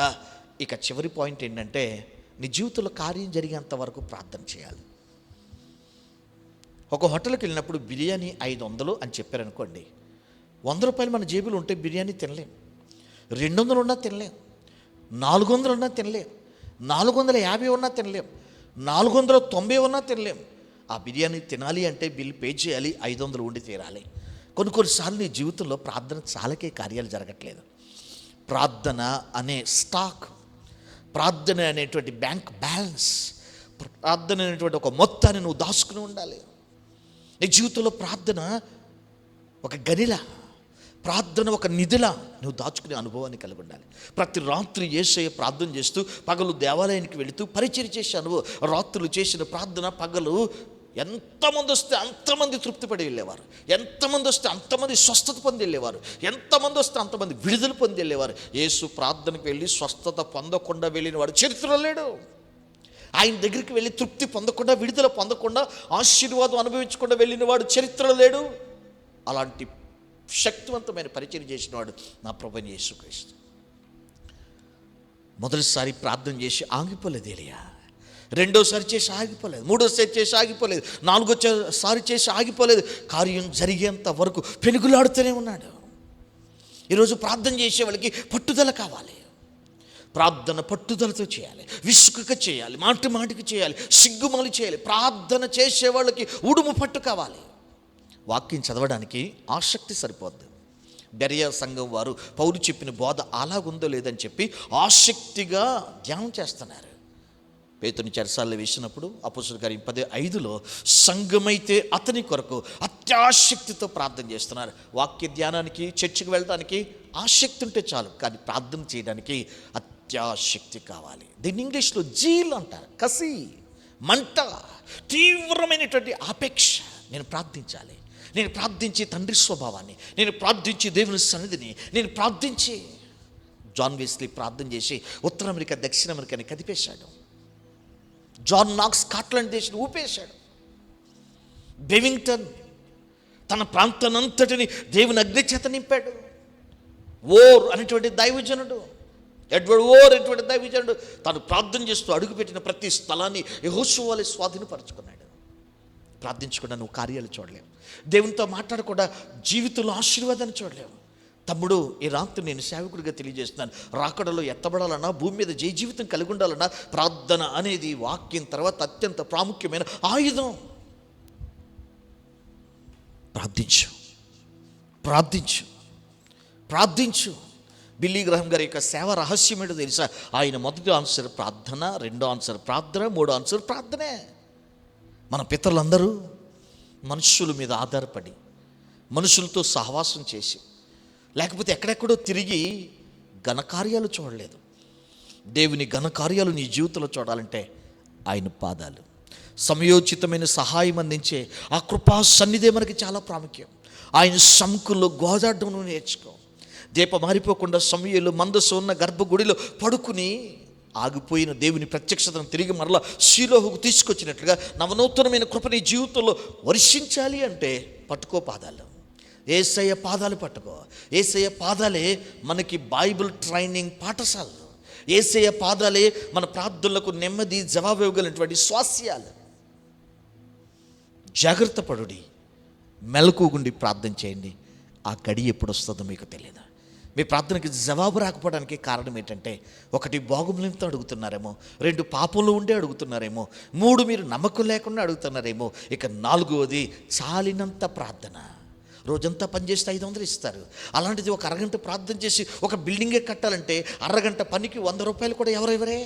ఇక చివరి పాయింట్ ఏంటంటే, నీ జీవితంలో కార్యం జరిగేంత వరకు ప్రార్థన చేయాలి. ఒక హోటల్కి వెళ్ళినప్పుడు బిర్యానీ 500 అని చెప్పారనుకోండి, 100 రూపాయలు మన జేబులు ఉంటే బిర్యానీ తినలేం. 200 ఉన్నా తినలేం, 400 ఉన్నా తినలేం, 450 ఉన్నా తినలేం, 490 ఉన్నా తినలేం. ఆ బిర్యానీ తినాలి అంటే బిల్లు పే చేయాలి, 500 ఉండి తీరాలి. కొన్నిసార్లు నీ జీవితంలో ప్రార్థన చాలకే కార్యాలు జరగట్లేదు. ప్రార్థన అనే స్టాక్, ప్రార్థన అనేటువంటి బ్యాంక్ బ్యాలెన్స్, ప్రార్థన అనేటువంటి ఒక మొత్తాన్ని నువ్వు దాచుకుని ఉండాలి. నీ జీవితంలో ప్రార్థన ఒక గనిలా, ప్రార్థన ఒక నిధిలా నువ్వు దాచుకునే అనుభవాన్ని కలిగి ఉండాలి. ప్రతి రాత్రి యేసయ్య ప్రార్థన చేస్తూ, పగలు దేవాలయానికి వెళుతూ పరిచర్య చేసే అనుభవం. రాత్రులు చేసిన ప్రార్థన, పగలు ఎంతమంది వస్తే అంతమంది తృప్తిపడి వెళ్ళేవారు, ఎంతమంది వస్తే అంతమంది స్వస్థత పొంది వెళ్ళేవారు, ఎంతమంది వస్తే అంతమంది విడుదల పొంది వెళ్ళేవారు. యేసు ప్రార్థనకు వెళ్ళి స్వస్థత పొందకుండా వెళ్ళిన వాడు చరిత్రలో లేడు. ఆయన దగ్గరికి వెళ్ళి తృప్తి పొందకుండా, విడుదల పొందకుండా, ఆశీర్వాదం అనుభవించకుండా వెళ్ళిన వాడు చరిత్రలో లేడు. అలాంటి శక్తివంతమైన పరిచయం చేసిన వాడు నా ప్రభువైన యేసుక్రీస్తు. మొదటిసారి ప్రార్థన చేసి ఆగిపోలేదు ఏలియా, రెండోసారి చేసి ఆగిపోలేదు, మూడోసారి చేసి ఆగిపోలేదు, నాలుగోసారి చేసి ఆగిపోలేదు. కార్యం జరిగేంత వరకు పెనుగులాడుతూనే ఉన్నాడు. ఈరోజు ప్రార్థన చేసే వాళ్ళకి పట్టుదల కావాలి. ప్రార్థన పట్టుదలతో చేయాలి, విసుగుగా చేయాలి, మాటికి చేయాలి, సిగ్గుమాలి చేయాలి. ప్రార్థన చేసే వాళ్ళకి ఉడుము పట్టు కావాలి. వాక్యం చదవడానికి ఆసక్తి సరిపోద్ది. బెరియా సంఘం వారు పౌలు చెప్పిన బోధ అలాగుందో లేదని చెప్పి ఆసక్తిగా ధ్యానం చేస్తున్నారు. పేతుని చెరసాల్లో వేసినప్పుడు అపోస్తలుల కార్యం 10:5లో సంఘమైతే అతని కొరకు అత్యాసక్తితో ప్రార్థన చేస్తున్నారు. వాక్య ధ్యానానికి, చర్చికి వెళ్ళడానికి ఆసక్తి ఉంటే చాలు, కానీ ప్రార్థన చేయడానికి అత్యాసక్తి కావాలి. దీన్ని ఇంగ్లీష్లో జీల్ అంటారు. కసి, మంట, తీవ్రమైనటువంటి ఆపేక్ష. నేను ప్రార్థించాలి, నేను ప్రార్థించి తండ్రి స్వభావాన్ని, నేను ప్రార్థించి దేవుని సన్నిధిని, నేను ప్రార్థించి. జాన్ వెస్లీ ప్రార్థన చేసి ఉత్తర అమెరికా, దక్షిణ అమెరికాని కదిపేశాడు. జాన్ నాక్స్ స్కాట్లాండ్ దేశం ఊపేశాడు. బెవింగ్టన్ తన ప్రాంతానంతటిని దేవుని అగ్ని చేత నింపాడు. ఓర్ అనేటువంటి దైవజనుడు, ఎడ్వర్డ్ ఓర్ అనేటువంటి దైవజనుడు తాను ప్రార్థన చేస్తూ అడుగుపెట్టిన ప్రతి స్థలాన్ని యెహోషువలే స్వాధీనపరుచుకున్నాడు. ప్రార్థించకుండా నువ్వు కార్యాలు చూడలేవు. దేవునితో మాట్లాడకుండా జీవితంలో ఆశీర్వాదాన్ని చూడలేవు. తమ్ముడు, ఈ రాత్రి నేను సేవకుడిగా తెలియజేస్తున్నాను, రాకడలో ఎత్తబడాలన్నా, భూమి మీద జయ జీవితం కలిగి ఉండాలన్నా ప్రార్థన అనేది వాక్యం తర్వాత అత్యంత ప్రాముఖ్యమైన ఆయుధం. ప్రార్థించు, ప్రార్థించు, ప్రార్థించు. బిల్లీ గ్రహం గారి యొక్క సేవ రహస్యం ఏంటో తెలుసా? ఆయన మొదటి ఆన్సర్ ప్రార్థన, రెండో ఆన్సర్ ప్రార్థన, మూడో ఆన్సర్ ప్రార్థనే. మన పితరులందరూ మనుషుల మీద ఆధారపడి, మనుషులతో సహవాసం చేసి, లేకపోతే ఎక్కడెక్కడో తిరిగి ఘనకార్యాలు చూడలేదు. దేవుని ఘనకార్యాలు నీ జీవితంలో చూడాలంటే ఆయన పాదాలు, సమయోచితమైన సహాయం అందించే ఆ కృపా సన్నిధే మనకి చాలా ప్రాముఖ్యం. ఆయన సముఖంలో గోజాడడం నేర్చుకో. దీపం మారిపోకుండా సమయంలో మందసు ఉన్న గర్భగుడిలో పడుకుని ఆగిపోయిన దేవుని ప్రత్యక్షతను తిరిగి మరలా షీలోహుకు తీసుకొచ్చినట్లుగా నవనూతనమైన కృప నీ జీవితంలో వర్షించాలి అంటే పట్టుకో పాదాలు. యేసయ్య పాదాలు పట్టుకో. యేసయ్య పాదాలే మనకి బైబిల్ ట్రైనింగ్ పాఠశాలలు. యేసయ్య పాదాలే మన ప్రార్థనలకు నెమ్మది జవాబు ఇవ్వగలిగినటువంటి స్వాస్యాలు. జాగ్రత్త పడుడి, మెలకుగుండి ప్రార్థన చేయండి. ఆ గడి ఎప్పుడు వస్తుందో మీకు తెలియదు. మీ ప్రార్థనకి జవాబు రాకపోవడానికి కారణం ఏంటంటే, 1 బాగుములతో అడుగుతున్నారేమో, 2 పాపంలో ఉండే అడుగుతున్నారేమో, 3 మీరు నమ్మకం లేకుండా అడుగుతున్నారేమో, ఇక 4వది చాలినంత ప్రార్థన. రోజంతా పనిచేస్తే 500 ఇస్తారు. అలాంటిది ఒక అరగంట ప్రార్థన చేసి ఒక బిల్డింగే కట్టాలంటే అరగంట పనికి 100 రూపాయలు కూడా ఎవరెవరే.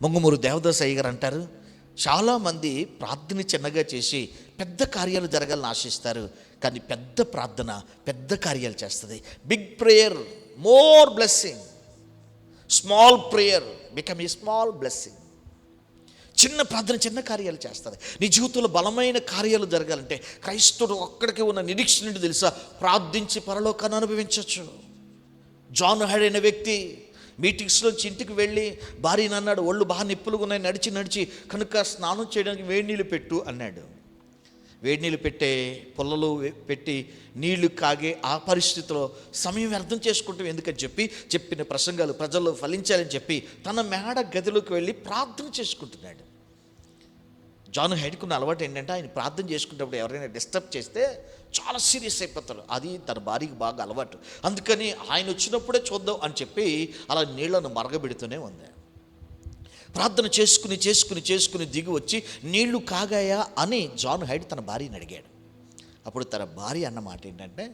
మొంగుమూరు దేవదాస్ అయ్య గారు అంటారు, చాలామంది ప్రార్థన చిన్నగా చేసి పెద్ద కార్యాలు జరగాలని ఆశిస్తారు, కానీ పెద్ద ప్రార్థన పెద్ద కార్యాలు చేస్తుంది. Big prayer more blessing, small prayer become a small blessing. చిన్న ప్రార్థన చిన్న కార్యాలు చేస్తుంది. నీ జీవితంలో బలమైన కార్యాలు జరగాలంటే క్రైస్తవుడు ఒక్కడికి ఉన్న నిరీక్షణ ఏంటి తెలుసా? ప్రార్థించి పరలోకాన్ని అనుభవించవచ్చు. జాన్ హైడ్ అనే వ్యక్తి మీటింగ్స్లోంచి ఇంటికి వెళ్ళి భార్యని అన్నాడు, ఒళ్ళు బాగా నిప్పులుగా ఉన్నాయి, నడిచి కనుక స్నానం చేయడానికి వేడి నీళ్ళు పెట్టు అన్నాడు. వేడి నీళ్ళు పెట్టే పొల్లలు పెట్టి నీళ్లు కాగే ఆ పరిస్థితిలో సమయం వ్యర్థం చేసుకుంటాం ఎందుకని చెప్పిన ప్రసంగాలు ప్రజల్లో ఫలించాలని చెప్పి తన మేడ గదిలోకి వెళ్ళి ప్రార్థన చేసుకుంటున్నాడు. జాన్ హైడ్కున్న అలవాటు ఏంటంటే ఆయన ప్రార్థన చేసుకునేటప్పుడు ఎవరైనా డిస్టర్బ్ చేస్తే చాలా సీరియస్ అయిపోతారు. అది తన భార్యకి బాగా అలవాటు. అందుకని ఆయన వచ్చినప్పుడే చూద్దాం అని చెప్పి అలా నీళ్లను మరగబెడుతూనే ఉంది. ప్రార్థన చేసుకుని దిగి వచ్చి నీళ్లు కాగాయా అని జాన్ హైడ్ తన భార్యని అడిగాడు. అప్పుడు తన భార్య అన్న మాట ఏంటంటే,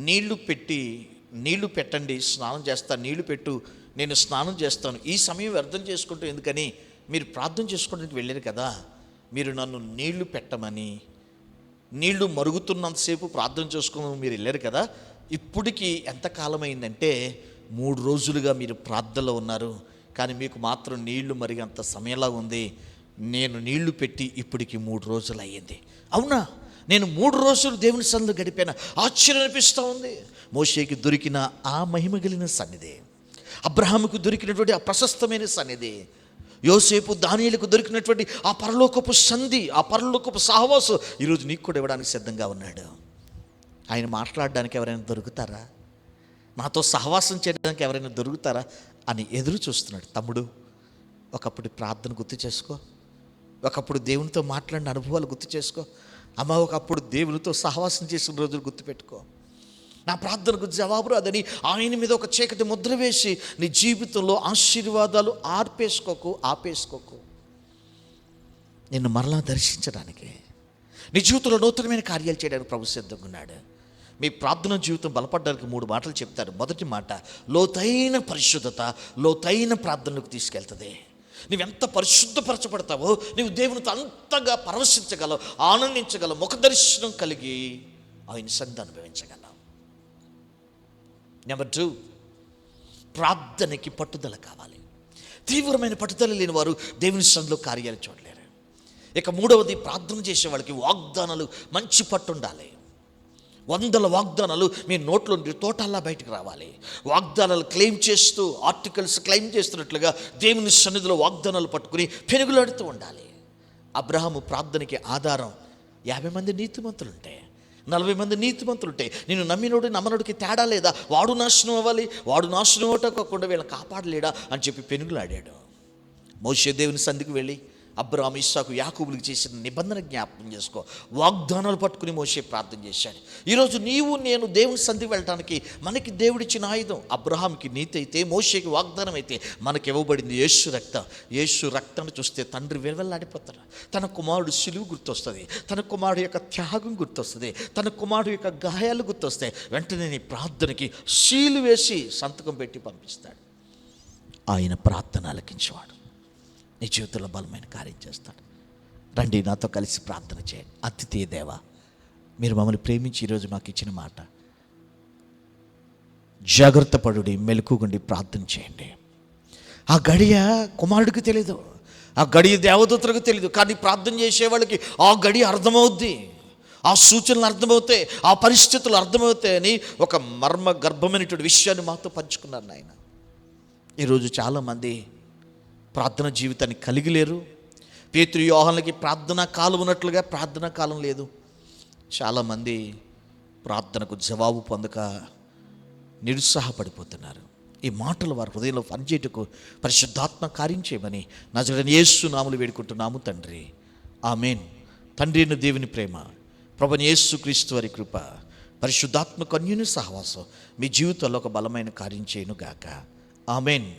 నీళ్లు పెట్టండి, స్నానం చేస్తాను, నీళ్లు పెట్టు, నేను స్నానం చేస్తాను, ఈ సమయం వ్యర్థం చేసుకుంటూ ఎందుకని, మీరు ప్రార్థన చేసుకోవడానికి వెళ్ళారు కదా, మీరు నన్ను నీళ్లు పెట్టమని, నీళ్లు మరుగుతున్నంతసేపు ప్రార్థన చేసుకోమని మీరు వెళ్ళారు కదా, ఇప్పటికి ఎంతకాలం అయిందంటే 3 రోజులుగా మీరు ప్రార్థనలో ఉన్నారు, కానీ మీకు మాత్రం నీళ్లు మరిగంత సమయంలా ఉంది. నేను నీళ్లు పెట్టి ఇప్పటికి 3 రోజులు అయ్యింది. అవునా, నేను 3 రోజులు దేవుని సన్నిధిలో గడిపాను. ఆశ్చర్యం అనిపిస్తూ ఉంది. మోషేకి దొరికిన ఆ మహిమ కలిగిన సన్నిధి, అబ్రహాముకు దొరికినటువంటి ఆ ప్రశస్తమైన సన్నిధి, యోసేపు దానియేలుకు దొరికినటువంటి ఆ పరలోకపు సంధి, ఆ పరలోకపు సహవాసం ఈరోజు నీకు కూడా ఇవ్వడానికి సిద్ధంగా ఉన్నాడు. ఆయన మాట్లాడడానికి ఎవరైనా దొరుకుతారా, నాతో సహవాసం చేయడానికి ఎవరైనా దొరుకుతారా అని ఎదురు చూస్తున్నాడు. తమ్ముడు, ఒకప్పుడు ప్రార్థన గుర్తు చేసుకో, ఒకప్పుడు దేవునితో మాట్లాడిన అనుభవాలు గుర్తు చేసుకో. అమ్మ, ఒకప్పుడు దేవునితో సహవాసం చేసిన రోజులు గుర్తుపెట్టుకో. నా ప్రార్థనకు జవాబు రాదని ఆయన మీద ఒక చీకటి ముద్ర వేసి నీ జీవితంలో ఆశీర్వాదాలు ఆపేసుకోకు. నిన్ను మరలా దర్శించడానికి, నీ జీవితంలో నూతనమైన కార్యాలు చేయడానికి ప్రభు సిద్ధంగా ఉన్నాడు. మీ ప్రార్థన జీవితం బలపడడానికి 3 మాటలు చెప్తారు. మొదటి మాట, లోతైన పరిశుద్ధత లోతైన ప్రార్థనకు తీసుకెళ్తుంది. నువ్వెంత పరిశుద్ధపరచబడతావో నువ్వు దేవునితో అంతగా పరవశించగలవు, ఆనందించగలవు, ముఖ దర్శనం కలిగి ఆయన సన్నిధి అనుభవించగలవు. నెంబర్ 2, ప్రార్థనకి పట్టుదల కావాలి. తీవ్రమైన పట్టుదల లేని వారు దేవుని సన్నిధిలో కార్యాలు చూడలేరు. ఇక 3వది, ప్రార్థన చేసే వాళ్ళకి వాగ్దానాలు మంచి పట్టు ఉండాలి. 100 వాగ్దానాలు మీ నోట్లో తోటల్లా బయటకు రావాలి. వాగ్దానాలు క్లెయిమ్ చేస్తూ, ఆర్టికల్స్ క్లెయిమ్ చేస్తున్నట్లుగా దేవుని సన్నిధిలో వాగ్దానాలు పట్టుకుని పెనుగులాడుతూ ఉండాలి. అబ్రహాము ప్రార్థనకి ఆధారం 50 మంది నీతిమంతులుంటే, 40 మంది నీతిమంతులుంటే, నేను నమ్మనుడికి తేడా లేదా, వాడు నాశనం అవ్వాలి, వాడు నాశనం అవ్వకుండా వీళ్ళని కాపాడలేడా అని చెప్పి పెనుగులాడాడు. మోషే దేవుని సన్నిధికి వెళ్ళి అబ్రాహాము, ఇస్సాకు, యాకోబులకు చేసిన నిబంధన జ్ఞాపకం చేసుకో. వాగ్దానాలు పట్టుకుని మోషే ప్రార్థన చేశాడు. ఈరోజు నీవు నేను దేవుని సన్నిధికి వెళ్ళటానికి మనకి దేవుడిచ్చిన ఆయుధం. అబ్రహాంకి నీతి అయితే, మోషేకి వాగ్దానం అయితే, మనకి ఇవ్వబడింది యేసు రక్తం. యేసు రక్తాన్ని చూస్తే తండ్రి వెలవెల్లాడిపోతాడు. తన కుమారుడు సిలువ గుర్తొస్తుంది, తన కుమారుడు యొక్క త్యాగం గుర్తొస్తుంది, తన కుమారుడు యొక్క గాయాలు గుర్తొస్తాయి. వెంటనే నీ ప్రార్థనకి సీలు వేసి సంతకం పెట్టి పంపిస్తాడు. ఆయన ప్రార్థన ఆలకించేవాడు. నీ జీవితంలో బలమైన కార్యం చేస్తాడు. రండి, నాతో కలిసి ప్రార్థన చేయండి. అతిథేయ దేవా, మీరు మమ్మల్ని ప్రేమించి ఈరోజు మాకు ఇచ్చిన మాట, జాగ్రత్త పడుడి, మెలకుగుండి ప్రార్థన చేయండి. ఆ గడియ కుమారుడికి తెలీదు, ఆ గడియ దేవదూతలకు తెలీదు, కానీ ప్రార్థన చేసే వాళ్ళకి ఆ గడియ అర్థమవుద్ది, ఆ సూచనలు అర్థమవుతాయి, ఆ పరిస్థితులు అర్థమవుతాయని ఒక మర్మ గర్భమైనటువంటి విషయాన్ని మాతో పంచుకున్నారు నాయన. ఈరోజు చాలామంది ప్రార్థన జీవితాన్ని కలిగి లేరు. పేతురు, యోహానులకి ప్రార్థనా కాలం ఉన్నట్లుగా ప్రార్థనా కాలం లేదు. చాలామంది ప్రార్థనకు జవాబు పొందక నిరుత్సాహపడిపోతున్నారు. ఈ మాటలు వారి హృదయంలో పనిచేయటకు పరిశుద్ధాత్మ కార్యం చేయమని నజరేయుడైన యేసు నామములో వేడుకుంటున్నాము తండ్రి, ఆమేన్. తండ్రి అయిన దేవుని ప్రేమ, ప్రభువైన యేసు క్రీస్తు వారి కృప, పరిశుద్ధాత్మ అన్యోన్య సహవాసం మీ జీవితంలో ఒక బలమైన కార్యం చేయను గాక. ఆమేన్.